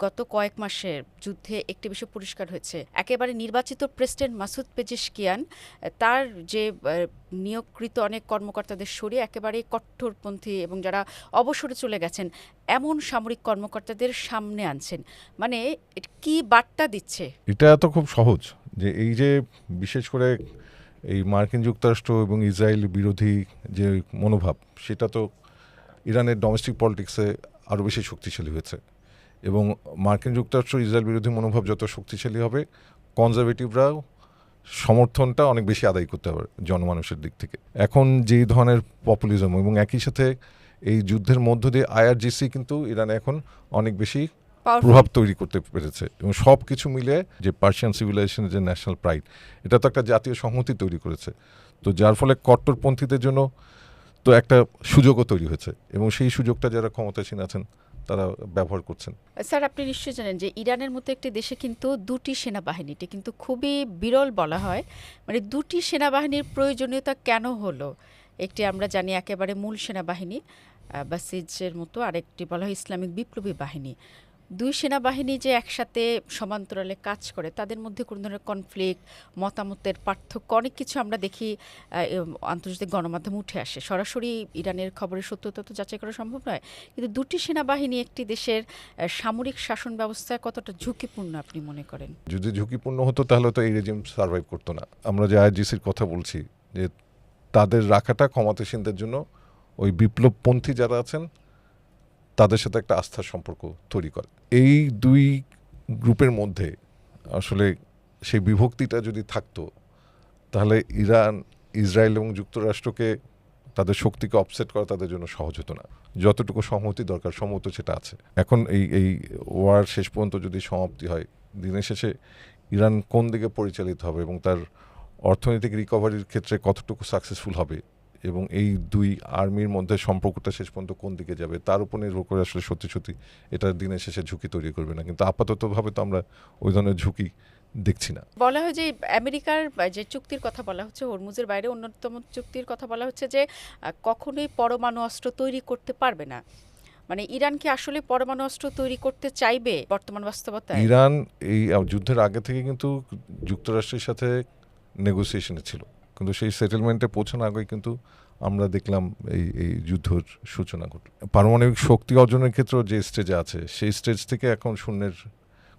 গত কয়েক মাসের যুদ্ধে একটি বিষয় পরিষ্কার হয়েছে, একেবারে নির্বাচিত প্রেসিডেন্ট মাসুদ পেজেশকিয়ান তার যে নিয়োগকৃত অনেক কর্মকর্তাদের সরিয়ে একেবারে কট্টরপন্থী এবং যারা অবসরে চলে গেছেন এমন সামরিক কর্মকর্তাদের সামনে আনছেন। মানে কি বার্তা দিচ্ছে? এটা তো খুব সহজ যে এই যে বিশেষ করে এই মার্কিন যুক্তরাষ্ট্র এবং ইসরায়েল বিরোধী যে মনোভাব, সেটা তো ইরানের ডোমেস্টিক পলিটিক্সে আরও বেশি শক্তিশালী হয়েছে। এবং মার্কিন যুক্তরাষ্ট্র ইসরায়েল বিরোধী মনোভাব যত শক্তিশালী হবে, কনজারভেটিভরাও সমর্থনটা অনেক বেশি আদায় করতে হবে জনমানুষের দিক থেকে। এখন যেই ধরনের পপুলিজম এবং একই সাথে এই যুদ্ধের মধ্য দিয়ে আইআরজিসি কিন্তু ইরানে এখন অনেক বেশি প্রভাব তৈরি করতে পেরেছে এবং সব কিছু মিলে যে পার্সিয়ান সিভিলাইজেশনের যে ন্যাশনাল প্রাইড, এটা তো একটা জাতীয় সংহতি তৈরি করেছে। তো যার ফলে কট্টরপন্থীদের জন্য তো একটা সুযোগও তৈরি হয়েছে এবং সেই সুযোগটা যারা ক্ষমতাসীন আছেন তারা ব্যবহার করছেন। স্যার, আপনি নিশ্চয়ই জানেন যে ইরানের মতো একটি দেশে কিন্তু দুটি সেনাবাহিনী, এটি কিন্তু খুবই বিরল বলা হয়। মানে দুটি সেনাবাহিনীর প্রয়োজনীয়তা কেন হলো? একটি আমরা জানি একেবারে মূল সেনাবাহিনী বাসিজের মতো, আরেকটি বলা হয় ইসলামিক বিপ্লবী বাহিনী। দুই সেনাবাহিনী যে একসাথে সমান্তরালে কাজ করে, তাদের মধ্যে কোনো ধরনের কনফ্লিক্ট, মতামতের পার্থক্য, অনেক কিছু আমরা দেখি আন্তর্জাতিক গণমাধ্যমে উঠে আসে। সরাসরি ইরানের খবরের সত্যতা তো যাচাই করা সম্ভব নয়, কিন্তু দুটি সেনাবাহিনী একটি দেশের সামরিক শাসন ব্যবস্থায় কতটা ঝুঁকিপূর্ণ আপনি মনে করেন? যদি ঝুঁকিপূর্ণ হতো তাহলে তো এই রেজিম সার্ভাইভ করতো না। আমরা যে আইআরজিসির কথা বলছি, যে তাদের রাখাটা ক্ষমতাসীনদের জন্য ওই বিপ্লবপন্থী যারা আছেন তাদের সাথে একটা আস্থার সম্পর্ক তৈরি করে। এই দুই গ্রুপের মধ্যে আসলে সেই বিভক্তিটা যদি থাকতো তাহলে ইরান, ইসরায়েল এবং যুক্তরাষ্ট্রকে তাদের শক্তিকে অফসেট করা তাদের জন্য সহজ হতো না। যতটুকু সংহতি দরকার সম্ভবত সেটা আছে। এখন এই ওয়ার শেষ পর্যন্ত যদি সমাপ্তি হয়, দিনের শেষে ইরান কোন দিকে পরিচালিত হবে এবং তার অর্থনৈতিক রিকভারির ক্ষেত্রে কতটুকু সাকসেসফুল হবে এবং এই দুই আর্মির মধ্যে সম্পর্কটা শেষ পর্যন্ত কোন দিকে যাবে তার উপর নির্ভর করে আসলে সত্যি সত্যি এটা দিনের শেষে ঝুঁকি তৈরি করবে না। কিন্তু আপাততভাবে তো আমরা ওই ধরনের ঝুঁকি দেখছি না। বলা হয় যে আমেরিকার যে চুক্তির কথা বলা হচ্ছে, হরমুজের বাইরে অন্যতম চুক্তির কথা বলা হচ্ছে যে কখনোই পরমাণু অস্ত্র তৈরি করতে পারবে না। মানে ইরান কি আসলে পরমাণু অস্ত্র তৈরি করতে চাইবে বর্তমান বাস্তবতায়? ইরান এই যুদ্ধের আগে থেকে কিন্তু যুক্তরাষ্ট্রের সাথে নেগোসিয়েশনে ছিল, কিন্তু সেই সেটেলমেন্টে পৌঁছানোর আগেই কিন্তু আমরা দেখলাম এই যুদ্ধের সূচনা ঘটল। পারমাণবিক শক্তি অর্জনের ক্ষেত্রেও যে স্টেজে আছে সেই স্টেজ থেকে এখন শূন্যের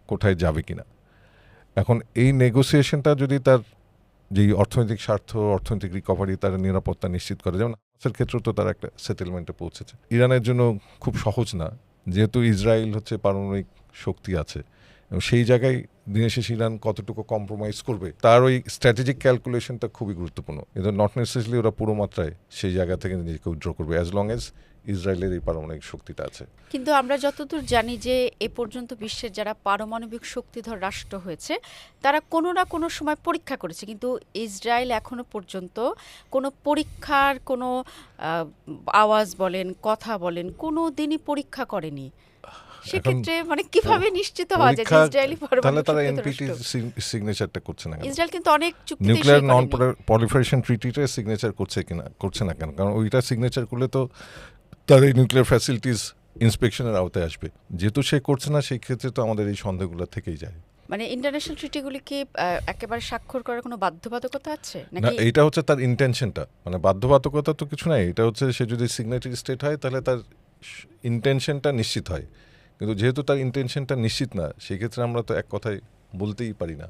কোঠায় যাবে কিনা। এখন এই নেগোসিয়েশনটা যদি তার যেই অর্থনৈতিক স্বার্থ, অর্থনৈতিক রিকভারি, তার নিরাপত্তা নিশ্চিত করে, যেমন হামাসের ক্ষেত্রেও তো তার একটা সেটেলমেন্টে পৌঁছেছে। ইরানের জন্য খুব সহজ না, যেহেতু ইসরায়েল হচ্ছে পারমাণবিক শক্তি আছে এবং সেই জায়গায় দিনের শেষে ইরান কতটুকু কম্প্রোমাইজ করবে তার ওই স্ট্র্যাটেজিক ক্যালকুলেশনটা খুবই গুরুত্বপূর্ণ। কিন্তু নট নেসেসারিলি ওরা পুরো মাত্রায় সেই জায়গা থেকে নিজেকে উইথড্র করবে অ্যাজ লং এজ ইসরায়েলের এই পারমাণবিক শক্তিটা আছে। কিন্তু আমরা যতদূর জানি যে এ পর্যন্ত বিশ্বের যারা পারমাণবিক শক্তিধর রাষ্ট্র হয়েছে তারা কোনো না কোনো সময় পরীক্ষা করেছে, কিন্তু ইসরায়েল এখনো পর্যন্ত কোনো পরীক্ষার কোনো আওয়াজ বলেন, কথা বলেন, কোনো দিনই পরীক্ষা করেনি। সেক্ষেত্রে মানে কিভাবে নিশ্চিত হওয়া যায় যে ইসরায়েলি তাহলে তারা পরমাণু এনপিটি সিগনেচারটা করছে না কেন? ইসরায়েল কিন্তু অনেক চুক্তি নিউক্লিয়ার নন প্রলিফারেশন ট্রিটিতে সিগনেচার করছে না কেন? কারণ ওইটা সিগনেচার করলে তো তার এই নিউক্লিয়ার ফ্যাসিলিটিস ইন্সপেকশনের আওতায় আসবে। যেহেতু সে করছে না, সেই ক্ষেত্রে তো আমাদের এই সন্দেহগুলো থেকেই যায়। মানে ইন্টারন্যাশনাল ট্রিটিগুলি কি একেবারে স্বাক্ষর করার কোনো বাধ্যবাধকতা আছে না, নাকি? এইটা হচ্ছে তার ইন্টেনশনটা, মানে বাধ্যবাধকতা তো কিছু নাই। এটা হচ্ছে সে যদি সিগনেটারি স্টেট হয় তাহলে তার ইন্টেনশনটা নিশ্চিত হয়, কিন্তু যেহেতু তার ইন্টেনশনটা নিশ্চিত না, সেই ক্ষেত্রে আমরা তো এক কথায় বলতেই পারি না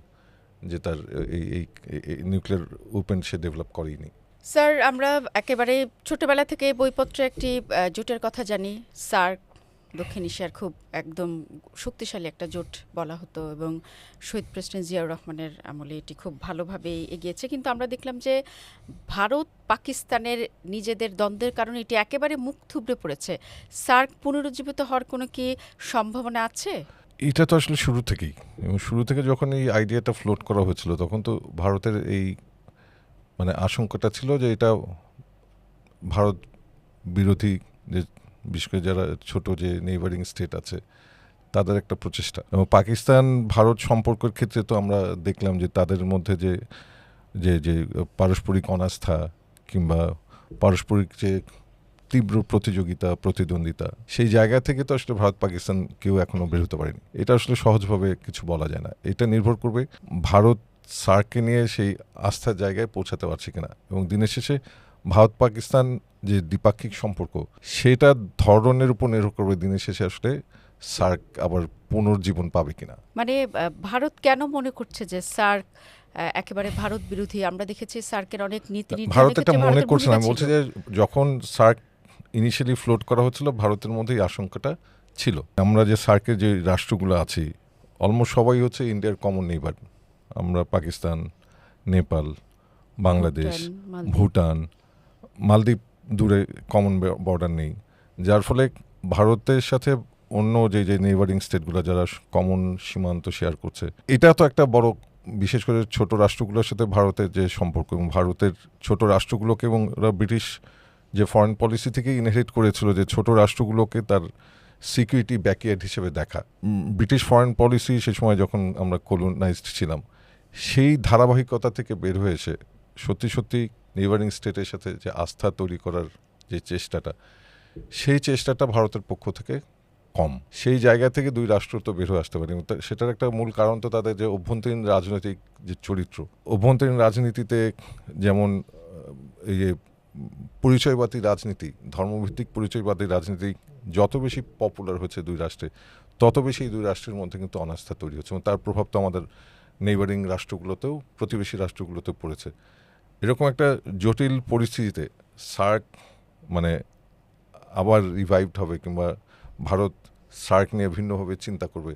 যে তার এই নিউক্লিয়ার ওপেন সে ডেভেলপ করেনি। স্যার, আমরা একেবারে ছোটবেলা থেকে বইপত্রে একটি জোটের কথা জানি, সার্ক, দক্ষিণ এশিয়ার খুব একদম শক্তিশালী একটা জোট বলা হতো এবং শহীদ প্রেসিডেন্ট জিয়াউর রহমানের আমলে এটি খুব ভালোভাবে এগিয়েছে। কিন্তু আমরা দেখলাম যে ভারত পাকিস্তানের নিজেদের দ্বন্দ্বের কারণে এটি একেবারে মুখ থুবড়ে পড়েছে। সার্ক পুনরুজ্জীবিত হওয়ার কোনো কি সম্ভাবনা আছে? এটা তো আসলে শুরু থেকেই, এবং শুরু থেকে যখন এই আইডিয়াটা ফ্লোট করা হয়েছিল তখন তো ভারতের এই মানে আশঙ্কাটা ছিল যে এটা ভারত বিরোধী যে বিশেষ করে যারা ছোট যে নেইবারিং স্টেট আছে তাদের একটা প্রচেষ্টা। এবং পাকিস্তান ভারত সম্পর্কের ক্ষেত্রে তো আমরা দেখলাম যে তাদের মধ্যে যে যে যে পারস্পরিক অনাস্থা কিংবা পারস্পরিক যে তীব্র প্রতিযোগিতা প্রতিদ্বন্দ্বিতা, সেই জায়গা থেকে তো আসলে ভারত পাকিস্তান কেউ এখনো বের হতে পারেনি। এটা আসলে সহজভাবে কিছু বলা যায় না। এটা নির্ভর করবে ভারত সার্ককে নিয়ে সেই আস্থার জায়গায় পৌঁছাতে পারছে কিনা, এবং দিনের শেষে ভারত পাকিস্তান যে দ্বিপাক্ষিক সম্পর্ক সেটার ধরনের উপর নির্ভর করবে দিনের শেষে আসলে সার্ক আবার পুনর্জীবন পাবে কিনা। মানে ভারত কেন মনে করছে যে সার্ক একেবারে ভারত বিরোধী? আমরা দেখেছি সার্কের অনেক নীতি ভারত নির্ধারণের এটা ক্ষেত্রে মনে ভারতের করছে না, আমি ভূমিকা বলছি ছিল। যে যখন সার্ক ইনিশিয়ালি ফ্লোট করা হচ্ছিল ভারতের মধ্যে এই আশঙ্কাটা ছিল। আমরা যে সার্কের যে রাষ্ট্রগুলো আছি অলমোস্ট সবাই হচ্ছে ইন্ডিয়ার কমন নেইবার। আমরা পাকিস্তান, নেপাল, বাংলাদেশ, ভুটান, মালদ্বীপ দূরে কমন বর্ডার নেই, যার ফলে ভারতের সাথে অন্য যে যে নেইবারিং স্টেটগুলো যারা কমন সীমান্ত শেয়ার করছে, এটা তো একটা বড়, বিশেষ করে ছোট রাষ্ট্রগুলোর সাথে ভারতের যে সম্পর্ক এবং ভারতের ছোট রাষ্ট্রগুলোকে, এবং ওরা ব্রিটিশ যে ফরেন পলিসি থেকে ইনহেরিট করেছিল যে ছোট রাষ্ট্রগুলোকে তার সিকিউরিটি ব্যাকইয়ার্ড হিসেবে দেখা। ব্রিটিশ ফরেন পলিসি সে সময় যখন আমরা কলোনাইজড ছিলাম সেই ধারাবাহিকতা থেকে বের হয়ে এসে সত্যি সত্যি নেইবারিং স্টেটের সাথে যে আস্থা তৈরি করার যে চেষ্টাটা, সেই চেষ্টাটা ভারতের পক্ষ থেকে কম। সেই জায়গা থেকে দুই রাষ্ট্র তো বের হয়ে আসতে পারে। সেটার একটা মূল কারণ তো তাদের যে অভ্যন্তরীণ রাজনৈতিক যে চরিত্র। অভ্যন্তরীণ রাজনীতিতে যেমন এই যে পরিচয়বাদী রাজনীতি, ধর্মভিত্তিক পরিচয়বাদী রাজনীতি যত বেশি পপুলার হচ্ছে দুই রাষ্ট্রে, তত বেশি এই দুই রাষ্ট্রের মধ্যে কিন্তু অনাস্থা তৈরি হচ্ছে, এবং তার প্রভাব তো আমাদের নেইবারিং রাষ্ট্রগুলোতেও, প্রতিবেশী রাষ্ট্রগুলোতেও পড়েছে। এরকম একটা জটিল পরিস্থিতিতে সার্ক মানে আবার রিভাইভড হবে কিংবা ভারত সার্ক নিয়ে ভিন্নভাবে চিন্তা করবে,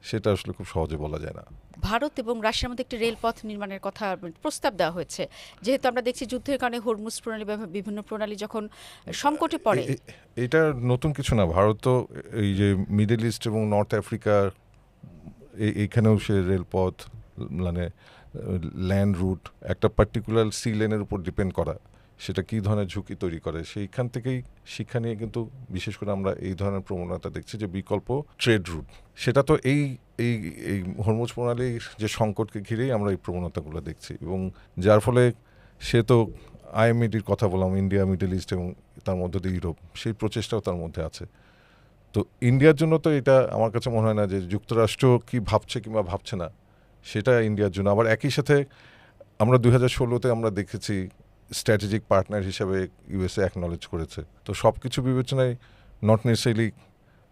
সেটা আসলে খুব সহজে বলা যায় না। ভারত এবং রাশিয়ার মধ্যে একটি রেলপথ নির্মাণের কথা প্রস্তাব দেওয়া হয়েছে, যেহেতু আমরা দেখছি যুদ্ধের কারণে হরমুজ প্রণালী বা বিভিন্ন প্রণালী যখন সংকটে পড়ে। এটা নতুন কিছু না। ভারত তো এই যে মিডল ইস্ট এবং নর্থ আফ্রিকা এইখানেও সে রেলপথ মানে ল্যান্ড রুট একটা পার্টিকুলার সি লেনের উপর ডিপেন্ড করা, সেটা কী ধরনের ঝুঁকি তৈরি করে, সেইখান থেকেই শিক্ষা নিয়ে কিন্তু বিশেষ করে আমরা এই ধরনের প্রবণতা দেখছি যে বিকল্প ট্রেড রুট, সেটা তো এই এই এই হরমুজ প্রণালীর যে সংকটকে ঘিরেই আমরা এই প্রবণতাগুলো দেখছি, এবং যার ফলে সে তো আইএমইডির কথা বললাম, ইন্ডিয়া, মিডল ইস্ট এবং তার মধ্যে দিয়ে ইউরোপ, সেই প্রচেষ্টাও তার মধ্যে আছে। তো ইন্ডিয়ার জন্য তো এটা আমার কাছে মনে হয় না যে যুক্তরাষ্ট্র কি ভাবছে কিংবা ভাবছে না সেটা ইন্ডিয়ার জন্য। আবার একই সাথে আমরা 2016-তে আমরা দেখেছি স্ট্র্যাটেজিক পার্টনার হিসেবে ইউএসএ অ্যাকনলেজ করেছে। তো সব কিছু বিবেচনায় নট নেসেসারিলি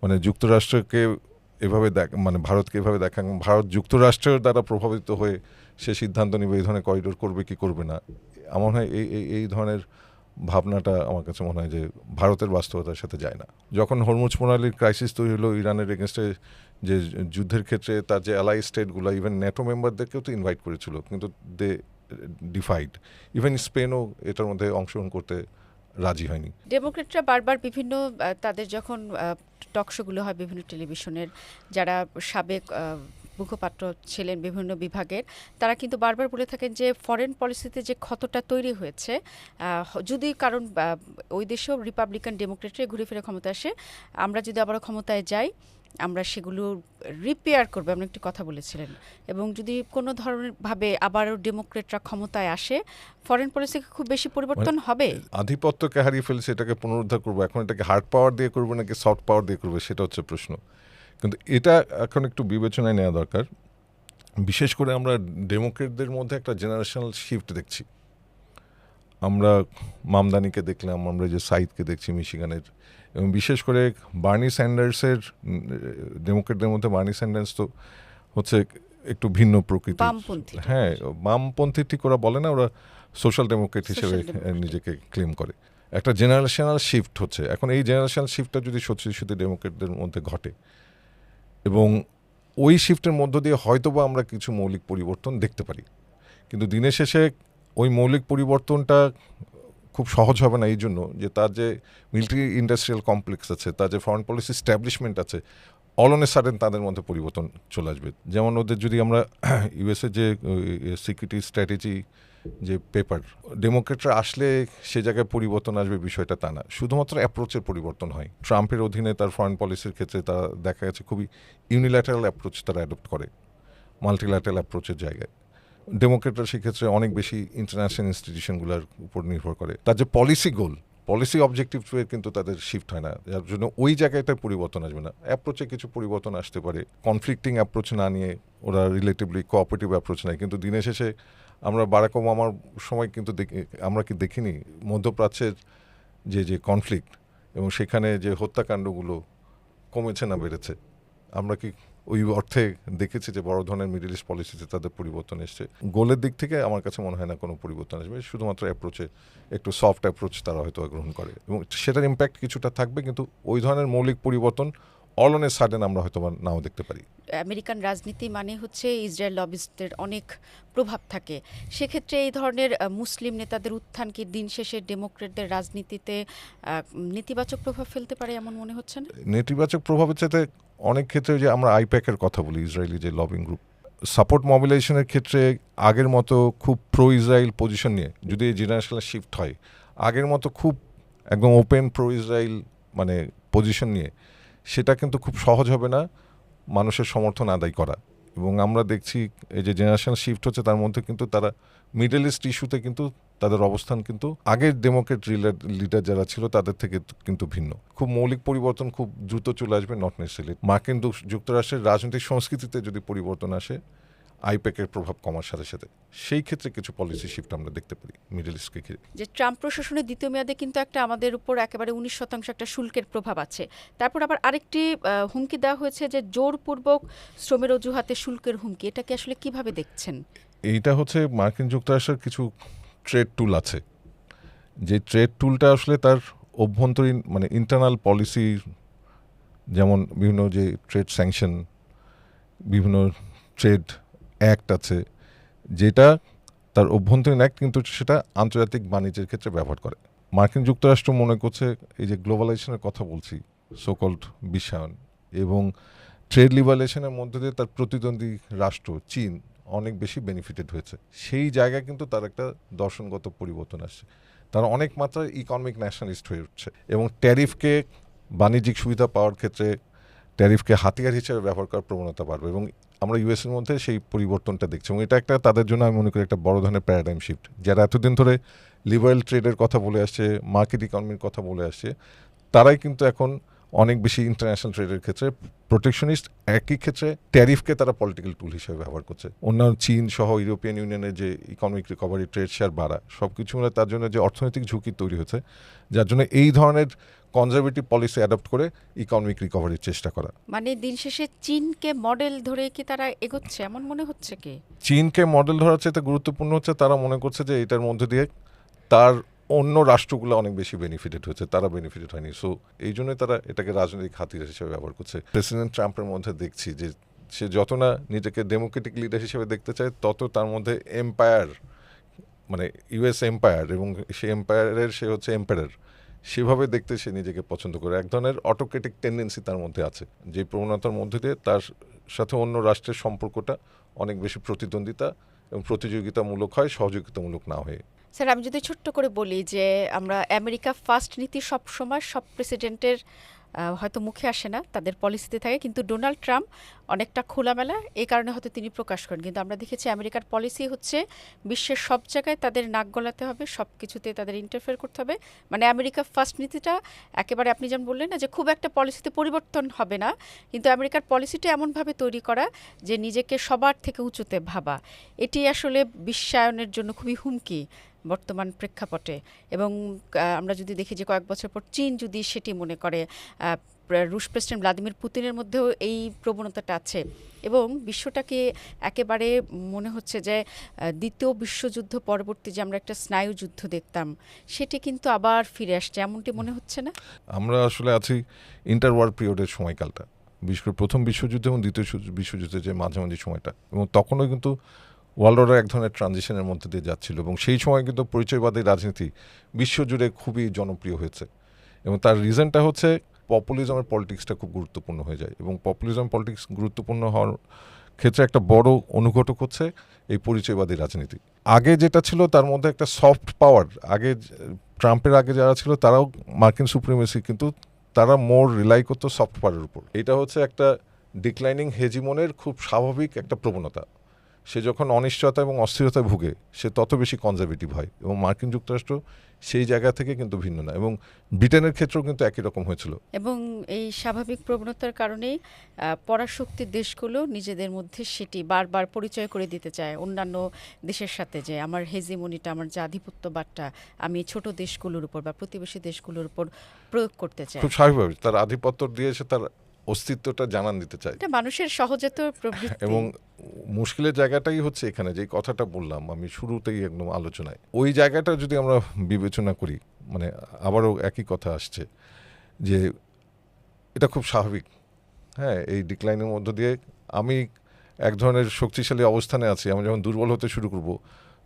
মানে যুক্তরাষ্ট্রকে এভাবে মানে ভারতকে এভাবে দেখা, ভারত যুক্তরাষ্ট্রের দ্বারা প্রভাবিত হয়ে সে সিদ্ধান্ত নেবে এই ধরনের করিডোর করবে কি করবে না। আমার হয় এই ধরনের ভাবনাটা আমার কাছে মনে হয় যে ভারতের বাস্তবতার সাথে যায় না। যখন হরমুজ প্রণালীর ক্রাইসিস তৈরি হলো ইরানের এগেনস্টে যে যুদ্ধের ক্ষেত্রে তার যে অ্যালাই স্টেটগুলো ইভেন ন্যাটো মেম্বারদেরকেও তো ইনভাইট করেছিল, কিন্তু দে ডিফাইড। ইভেন স্পেনও এটার মধ্যে অংশগ্রহণ করতে রাজি হয়নি। ডেমোক্রেটরা বারবার বিভিন্ন তাদের যখন টকশোগুলো হয় বিভিন্ন টেলিভিশনের, যারা সাবেক মুখপাত্র ছিলেন বিভিন্ন বিভাগের, তারা কিন্তু বারবার বলে থাকেন যে ফরেন পলিসিতে যে ক্ষতটা তৈরি হয়েছে, যদি কারণ ওই দেশেও রিপাবলিকান ডেমোক্রেটরা ঘুরে ফিরে ক্ষমতা আসে, আমরা যদি আবারও ক্ষমতায় যাই আমরা সেগুলো রিপেয়ার করবো, এমন একটি কথা বলেছিলেন। এবং যদি কোনো ধরনের ভাবে আবারও ডেমোক্রেটরা ক্ষমতায় আসে, ফরেন পলিসি খুব বেশি পরিবর্তন হবে। আধিপত্যকে হারিয়ে ফেলছে, এটাকে পুনরুদ্ধার করবো, এখন এটাকে হার্ড পাওয়ার দিয়ে করবো নাকি সফট পাওয়ার দিয়ে করবো, সেটা হচ্ছে প্রশ্ন। কিন্তু এটা এখন একটু বিবেচনায় নেওয়া দরকার। বিশেষ করে আমরা ডেমোক্রেটদের মধ্যে একটা জেনারেশনাল শিফট দেখছি। আমরা মামদানিকে দেখলাম, আমরা যে সাইদকে দেখছি মিশিগানের, এবং বিশেষ করে বার্নি স্যান্ডার্সের, ডেমোক্রেটদের মধ্যে বার্নি স্যান্ডার্স তো হচ্ছে একটু ভিন্ন প্রকৃতির। হ্যাঁ, বামপন্থী ঠিক ওরা বলে না, ওরা সোশ্যাল ডেমোক্রেট হিসেবে নিজেকে ক্লেম করে। একটা জেনারেশনাল শিফট হচ্ছে এখন। এই জেনারেশনাল শিফটটা যদি সত্যি সত্যি ডেমোক্রেটদের মধ্যে ঘটে, এবং ওই শিফটের মধ্য দিয়ে হয়তোবা আমরা কিছু মৌলিক পরিবর্তন দেখতে পারি, কিন্তু দিনের শেষে ওই মৌলিক পরিবর্তনটা খুব সহজ হবে না, এই জন্য যে তার যে মিলিটারি ইন্ডাস্ট্রিয়াল কমপ্লেক্স আছে, তার যে ফরেন পলিসি স্ট্যাবলিশমেন্ট আছে, অল অন এ সাডেন তাদের মধ্যে পরিবর্তন চলে আসবে। যেমন ওদের যদি আমরা ইউএসএ যে সিকিউরিটি স্ট্র্যাটেজি যে পেপার, ডেমোক্রেটরা আসলে সে জায়গায় পরিবর্তন আসবে বিষয়টা তা না, শুধুমাত্র অ্যাপ্রোচের পরিবর্তন হয়। ট্রাম্পের অধীনে তার ফরেন পলিসির ক্ষেত্রে তারা দেখা গেছে খুবই ইউনিল্যাটারাল অ্যাপ্রোচ তারা অ্যাডপ্ট করে মাল্টিল্যাটারাল অ্যাপ্রোচের জায়গায়। ডেমোক্রেটরা সেক্ষেত্রে অনেক বেশি ইন্টারন্যাশনাল ইনস্টিটিউশনগুলোর উপর নির্ভর করে। তার যে পলিসি অবজেক্টিভ কিন্তু তাদের শিফট হয় না, যার জন্য ওই জায়গাটায় পরিবর্তন আসবে না। অ্যাপ্রোচে কিছু পরিবর্তন আসতে পারে, কনফ্লিক্টিং অ্যাপ্রোচ না নিয়ে ওরা রিলেটিভলি কোঅপারেটিভ অ্যাপ্রোচ নেয়। কিন্তু দিনের শেষে আমরা বারাক ওবামার সময় কিন্তু আমরা কি দেখিনি মধ্যপ্রাচ্যের যে কনফ্লিক্ট এবং সেখানে যে হত্যাকাণ্ডগুলো কমেছে না বেড়েছে? আমরা কি ওই অর্থে দেখেছি যে বড় ধরনের মিডল ইস্ট পলিসিতে তাদের পরিবর্তন এসছে? গোলের দিক থেকে আমার কাছে মনে হয় না কোনো পরিবর্তন আসবে, শুধুমাত্র অ্যাপ্রোচে একটু সফট অ্যাপ্রোচ তারা হয়তো গ্রহণ করে এবং সেটার ইম্প্যাক্ট কিছুটা থাকবে, কিন্তু ওই ধরনের মৌলিক পরিবর্তন অল অন এ সাডেন আমরা হয়তো নাও দেখতে পারি। আমেরিকান রাজনীতি মানে হচ্ছে ইসরায়েল লবিস্টদের অনেক প্রভাব থাকে। সেক্ষেত্রে এই ধরনের মুসলিম নেতাদের উত্থান কি দিন শেষে ডেমোক্রেটদের রাজনীতিতে নেতিবাচক প্রভাব ফেলতে পারে এমন মনে হচ্ছে না? নেতিবাচক প্রভাবের চাইতে অনেক ক্ষেত্রে যে আমরা আইপ্যাকের কথা বলি, ইসরায়েলি যে লবিং গ্রুপ, সাপোর্ট মোবিলাইজেশনের ক্ষেত্রে আগের মতো খুব প্রো ইসরায়েল পজিশন নিয়ে যদি এই জেনারেশনাল শিফট হয়, আগের মতো খুব একদম ওপেন প্রো ইসরায়েল মানে পজিশন নিয়ে সেটা কিন্তু খুব সহজ হবে না মানুষের সমর্থন আদায় করা। এবং আমরা দেখছি এই যে জেনারেশন শিফট হচ্ছে তার মধ্যে কিন্তু তারা মিডল ইস্ট ইস্যুতে কিন্তু তাদের অবস্থান কিন্তু আগের ডেমোক্রেট লিডার যারা ছিল তাদের থেকে কিন্তু ভিন্ন। খুব মৌলিক পরিবর্তন খুব দ্রুত চলে আসবে নট নেসেসারিলি। মার্কিন যুক্তরাষ্ট্রের রাজনৈতিক সংস্কৃতিতে যদি পরিবর্তন আসে আইপ্যাকের প্রভাব কমার সাথে সাথে, সেই ক্ষেত্রে কিছু পলিসি শিফট আমরা দেখতে পারি মিডল ইস্টকে ঘিরে। যে ট্রাম্প প্রশাসনের দ্বিতীয় মেয়াদে কিন্তু একটা আমাদের উপর একেবারে 19% একটা শুল্কের প্রভাব আছে। তারপর আবার আরেকটি হুমকি দেওয়া হয়েছে যে জোরপূর্বক শ্রমের অজুহাতে শুল্কের হুমকি। এটাকে আসলে কিভাবে দেখছেন? এইটা হচ্ছে মার্কিন যুক্তরাষ্ট্রের কিছু ট্রেড টুল আছে, যে ট্রেড টুলটা আসলে তার অভ্যন্তরীণ মানে ইন্টারনাল পলিসি, যেমন বিভিন্ন যে ট্রেড স্যাংশন, বিভিন্ন ট্রেড অ্যাক্ট আছে, যেটা তার অভ্যন্তরীণ অ্যাক্ট কিন্তু সেটা আন্তর্জাতিক বাণিজ্যের ক্ষেত্রে ব্যবহার করে। মার্কিন যুক্তরাষ্ট্র মনে করছে এই যে গ্লোবালাইজেশনের কথা বলছি, সোকল্ড বিশ্বায়ন এবং ট্রেড লিবারেশনের মধ্যে দিয়ে তার প্রতিদ্বন্দ্বী রাষ্ট্র চীন অনেক বেশি বেনিফিটেড হয়েছে। সেই জায়গায় কিন্তু তার একটা দর্শনগত পরিবর্তন আসছে, তারা অনেক মাত্রায় ইকোনমিক ন্যাশনালিস্ট হয়ে উঠছে এবং ট্যারিফকে বাণিজ্যিক সুবিধা পাওয়ার ক্ষেত্রে ট্যারিফকে হাতিয়ার হিসেবে ব্যবহার করার প্রবণতা বাড়বে এবং আমরা ইউএসের মধ্যে সেই পরিবর্তনটা দেখছি এবং এটা একটা তাদের জন্য আমি মনে করি একটা বড় ধরনের প্যারাডাইম শিফট। যারা এতদিন ধরে লিবারেল ট্রেডের কথা বলে আসছে, মার্কেট ইকোনমির কথা বলে আসছে, তারাই কিন্তু এখন অনেক বেশি ইন্টারন্যাশনাল ট্রেডের ক্ষেত্রে প্রোটেকশনিস্ট। একই ক্ষেত্রে ট্যারিফকে তারা পলিটিক্যাল টুল হিসেবে ব্যবহার করছে। অন্যান্য চীন সহ ইউরোপিয়ান ইউনিয়নের যে ইকোনমিক রিকভারি, ট্রেড শেয়ার বাড়া, সব কিছু মিলে তার জন্য যে অর্থনৈতিক ঝুঁকি তৈরি হয়েছে, যার জন্য এই ধরনের কনজারভেটিভ পলিসি অ্যাডপ্ট করে ইকোনমিক রিকভারির চেষ্টা করা। মানে দিন শেষে চীনকে মডেল ধরে কি তারা এগোচ্ছে এমন মনে হচ্ছে কি? চীনকে মডেল ধরার চাইতে গুরুত্বপূর্ণ হচ্ছে তারা মনে করছে যে এটার মধ্যে দিয়ে তার অন্য রাষ্ট্রগুলো অনেক বেশি বেনিফিটেড হচ্ছে, তারা বেনিফিটেড হয়নি। সো এই জন্যই তারা এটাকে রাজনৈতিক হাতিয়ার হিসেবে ব্যবহার করছে। প্রেসিডেন্ট ট্রাম্পের মধ্যে দেখছি যে সে যত না নিজেকে ডেমোক্রেটিক লিডার হিসেবে দেখতে চায়, তত তার মধ্যে এম্পায়ার মানে ইউএস এম্পায়ার এবং সেই এম্পায়ারের সে হচ্ছে এম্পায়ার, সেভাবে দেখতে সে নিজেকে পছন্দ করে। এক ধরনের অটোক্রেটিক টেন্ডেন্সি তার মধ্যে আছে, যে প্রবণতার মধ্যে দিয়ে তার সাথে অন্য রাষ্ট্রের সম্পর্কটা অনেক বেশি প্রতিদ্বন্দ্বিতা এবং প্রতিযোগিতামূলক হয়, সহযোগিতামূলক না হয়ে। স্যার, আমি যদি ছোট্ট করে বলি যে আমরা আমেরিকা ফার্স্ট নীতি সব সময় সব প্রেসিডেন্টের হয়তো মুখে আসে না, তাদের পলিসিতে থাকে, কিন্তু ডোনাল্ড ট্রাম্প অনেকটা খোলামেলা, এই কারণে হয়তো তিনি প্রকাশ করেন। কিন্তু আমরা দেখেছি আমেরিকার পলিসি হচ্ছে বিশ্বের সব জায়গায় তাদের নাক গলাতে হবে, সব কিছুতে তাদের ইন্টারফেয়ার করতে হবে। মানে আমেরিকা ফার্স্ট নীতিটা একেবারে আপনি যেমন বললেন না যে খুব একটা পলিসিতে পরিবর্তন হবে না, কিন্তু আমেরিকার পলিসিটা এমনভাবে তৈরি করা যে নিজেকে সবার থেকে উঁচুতে ভাবা। এটি আসলে বিশ্বায়নের জন্য খুবই হুমকি বর্তমান প্রেক্ষাপটে। এবং আমরা যদি দেখি যে কয়েক বছর পর চীন যদি সেটি মনে করে, রুশ প্রেসিডেন্ট ভ্লাদিমির পুতিনের মধ্যেও এই প্রবণতাটা আছে এবং বিশ্বটাকে একেবারে মনে হচ্ছে যে দ্বিতীয় বিশ্বযুদ্ধ পরবর্তী যে আমরা একটা স্নায়ুযুদ্ধ দেখতাম, সেটি কিন্তু আবার ফিরে আসছে, এমনটি মনে হচ্ছে না? আমরা আসলে আছি ইন্টারওয়ার পিরিয়ডের সময়কালটা, বিশেষ করে প্রথম বিশ্বযুদ্ধ এবং দ্বিতীয় বিশ্বযুদ্ধের যে মাঝামাঝি সময়টা, এবং তখনও কিন্তু ওয়ার্ল্ড অর্ডার এক ধরনের ট্রানজিশনের মধ্যে দিয়ে যাচ্ছিল এবং সেই সময় কিন্তু পরিচয়বাদী রাজনীতি বিশ্বজুড়ে খুবই জনপ্রিয় হয়েছে। এবং তার রিজনটা হচ্ছে পপুলিজমের পলিটিক্সটা খুব গুরুত্বপূর্ণ হয়ে যায়, এবং পপুলিজম পলিটিক্স গুরুত্বপূর্ণ হওয়ার ক্ষেত্রে একটা বড় অনুঘটক হচ্ছে এই পরিচয়বাদী রাজনীতি। আগে যেটা ছিল তার মধ্যে একটা সফট পাওয়ার, আগে ট্রাম্পের আগে যারা ছিল তারাও মার্কিন সুপ্রিমেসি, কিন্তু তারা মোর রিলাই করতো সফট পাওয়ারের উপর। এটা হচ্ছে একটা ডিক্লাইনিং হেজিমনের খুব স্বাভাবিক একটা প্রবণতা। সে যখন অনিশ্চয়তা এবং অস্থিরতায় ভুগে সে তত বেশি কনজারভেটিভ হয়, এবং মার্কিন যুক্তরাষ্ট্র সেই জায়গা থেকে কিন্তু ভিন্ন না, এবং ব্রিটেনের ক্ষেত্রেও কিন্তু একই রকম হয়েছিল। এবং এই স্বাভাবিক প্রবণতার কারণেই পরাশক্তির দেশগুলো নিজেদের মধ্যে সেটি বারবার পরিচয় করে দিতে চায় অন্যান্য দেশের সাথে, যে আমার হেজিমনিটা, আমার যে আধিপত্যবাদটা আমি ছোট দেশগুলোর উপর বা প্রতিবেশী দেশগুলোর উপর প্রয়োগ করতে চায়। খুব স্বাভাবিকভাবে তার আধিপত্য দিয়েছে, তার অস্তিত্বটা জানান দিতে চায়। এটা মানুষের সহজাত প্রবৃত্তি। এবং মুশকিলের জায়গাটাই হচ্ছে এখানে, যে কথাটা বললাম আমি শুরুতেই একদম আলোচনায়, ওই জায়গাটা যদি আমরা বিবেচনা করি, মানে আবারও একই কথা আসছে যে এটা খুব স্বাভাবিক। হ্যাঁ, এই ডিক্লাইনের মধ্য দিয়ে আমি এক ধরনের শক্তিশালী অবস্থানে আছি, আমি যখন দুর্বল হতে শুরু করব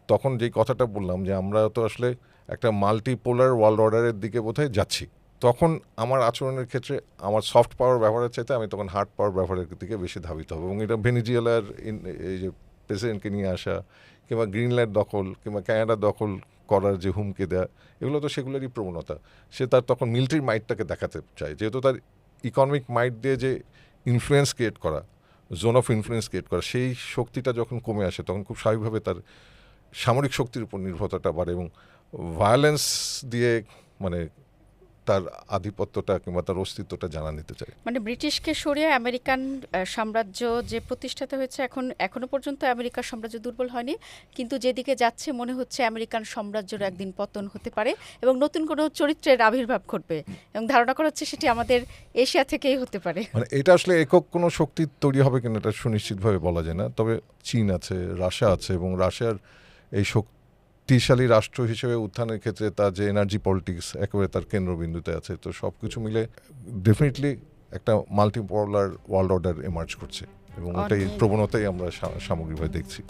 তখন যেই কথাটা বললাম যে আমরা তো আসলে একটা মাল্টিপোলার ওয়ার্ল্ড অর্ডারের দিকে বোধহয় যাচ্ছি, তখন আমার আচরণের ক্ষেত্রে আমার সফট পাওয়ার ব্যবহারের চাইতে আমি তখন হার্ড পাওয়ার ব্যবহারের দিকে বেশি ধাবিত হবো। এবং এটা ভেনিজুয়েলার এই যে প্রেসিডেন্টকে নিয়ে আসা, কিংবা গ্রিনল্যান্ড দখল, কিংবা ক্যানাডা দখল করার যে হুমকি দেয়া, এগুলো তো সেগুলোরই প্রবণতা। সে তার তখন মিলিটারি মাইটটাকে দেখাতে চায়, যেহেতু তার ইকোনমিক মাইট দিয়ে যে ইনফ্লুয়েন্স ক্রিয়েট করা, জোন অফ ইনফ্লুয়েন্স ক্রিয়েট করা, সেই শক্তিটা যখন কমে আসে তখন খুব স্বাভাবিকভাবে তার সামরিক শক্তির উপর নির্ভরতাটা বাড়ে, এবং ভায়োলেন্স দিয়ে মানে তার আধিপত্যটা কিংবা তার অস্তিত্বটা জানা নিতে চায়। মানে ব্রিটিশকে সরিয়ে আমেরিকান সাম্রাজ্য যে প্রতিষ্ঠিত হয়েছে, এখনো পর্যন্ত আমেরিকার সাম্রাজ্য দুর্বল হয়নি, কিন্তু যেদিকে যাচ্ছে মনে হচ্ছে আমেরিকান সাম্রাজ্যের একদিন পতন হতে পারে এবং নতুন কোনো চরিত্রের আবির্ভাব ঘটবে, এবং ধারণা করা হচ্ছে সেটি আমাদের এশিয়া থেকেই হতে পারে। মানে এটা আসলে একক কোনো শক্তি তৈরি হবে কিনা এটা সুনিশ্চিতভাবে বলা যায় না, তবে চীন আছে, রাশিয়া আছে, এবং রাশিয়ার এই শক্তিশালী রাষ্ট্র হিসেবে উত্থানের ক্ষেত্রে তার যে এনার্জি পলিটিক্স একেবারে তার কেন্দ্রবিন্দুতে আছে। তো সব কিছু মিলে ডেফিনেটলি একটা মাল্টিপোলার ওয়ার্ল্ড অর্ডার এমার্জ করছে, এবং ওটাই প্রবণতাই আমরা সামগ্রিকভাবে দেখছি।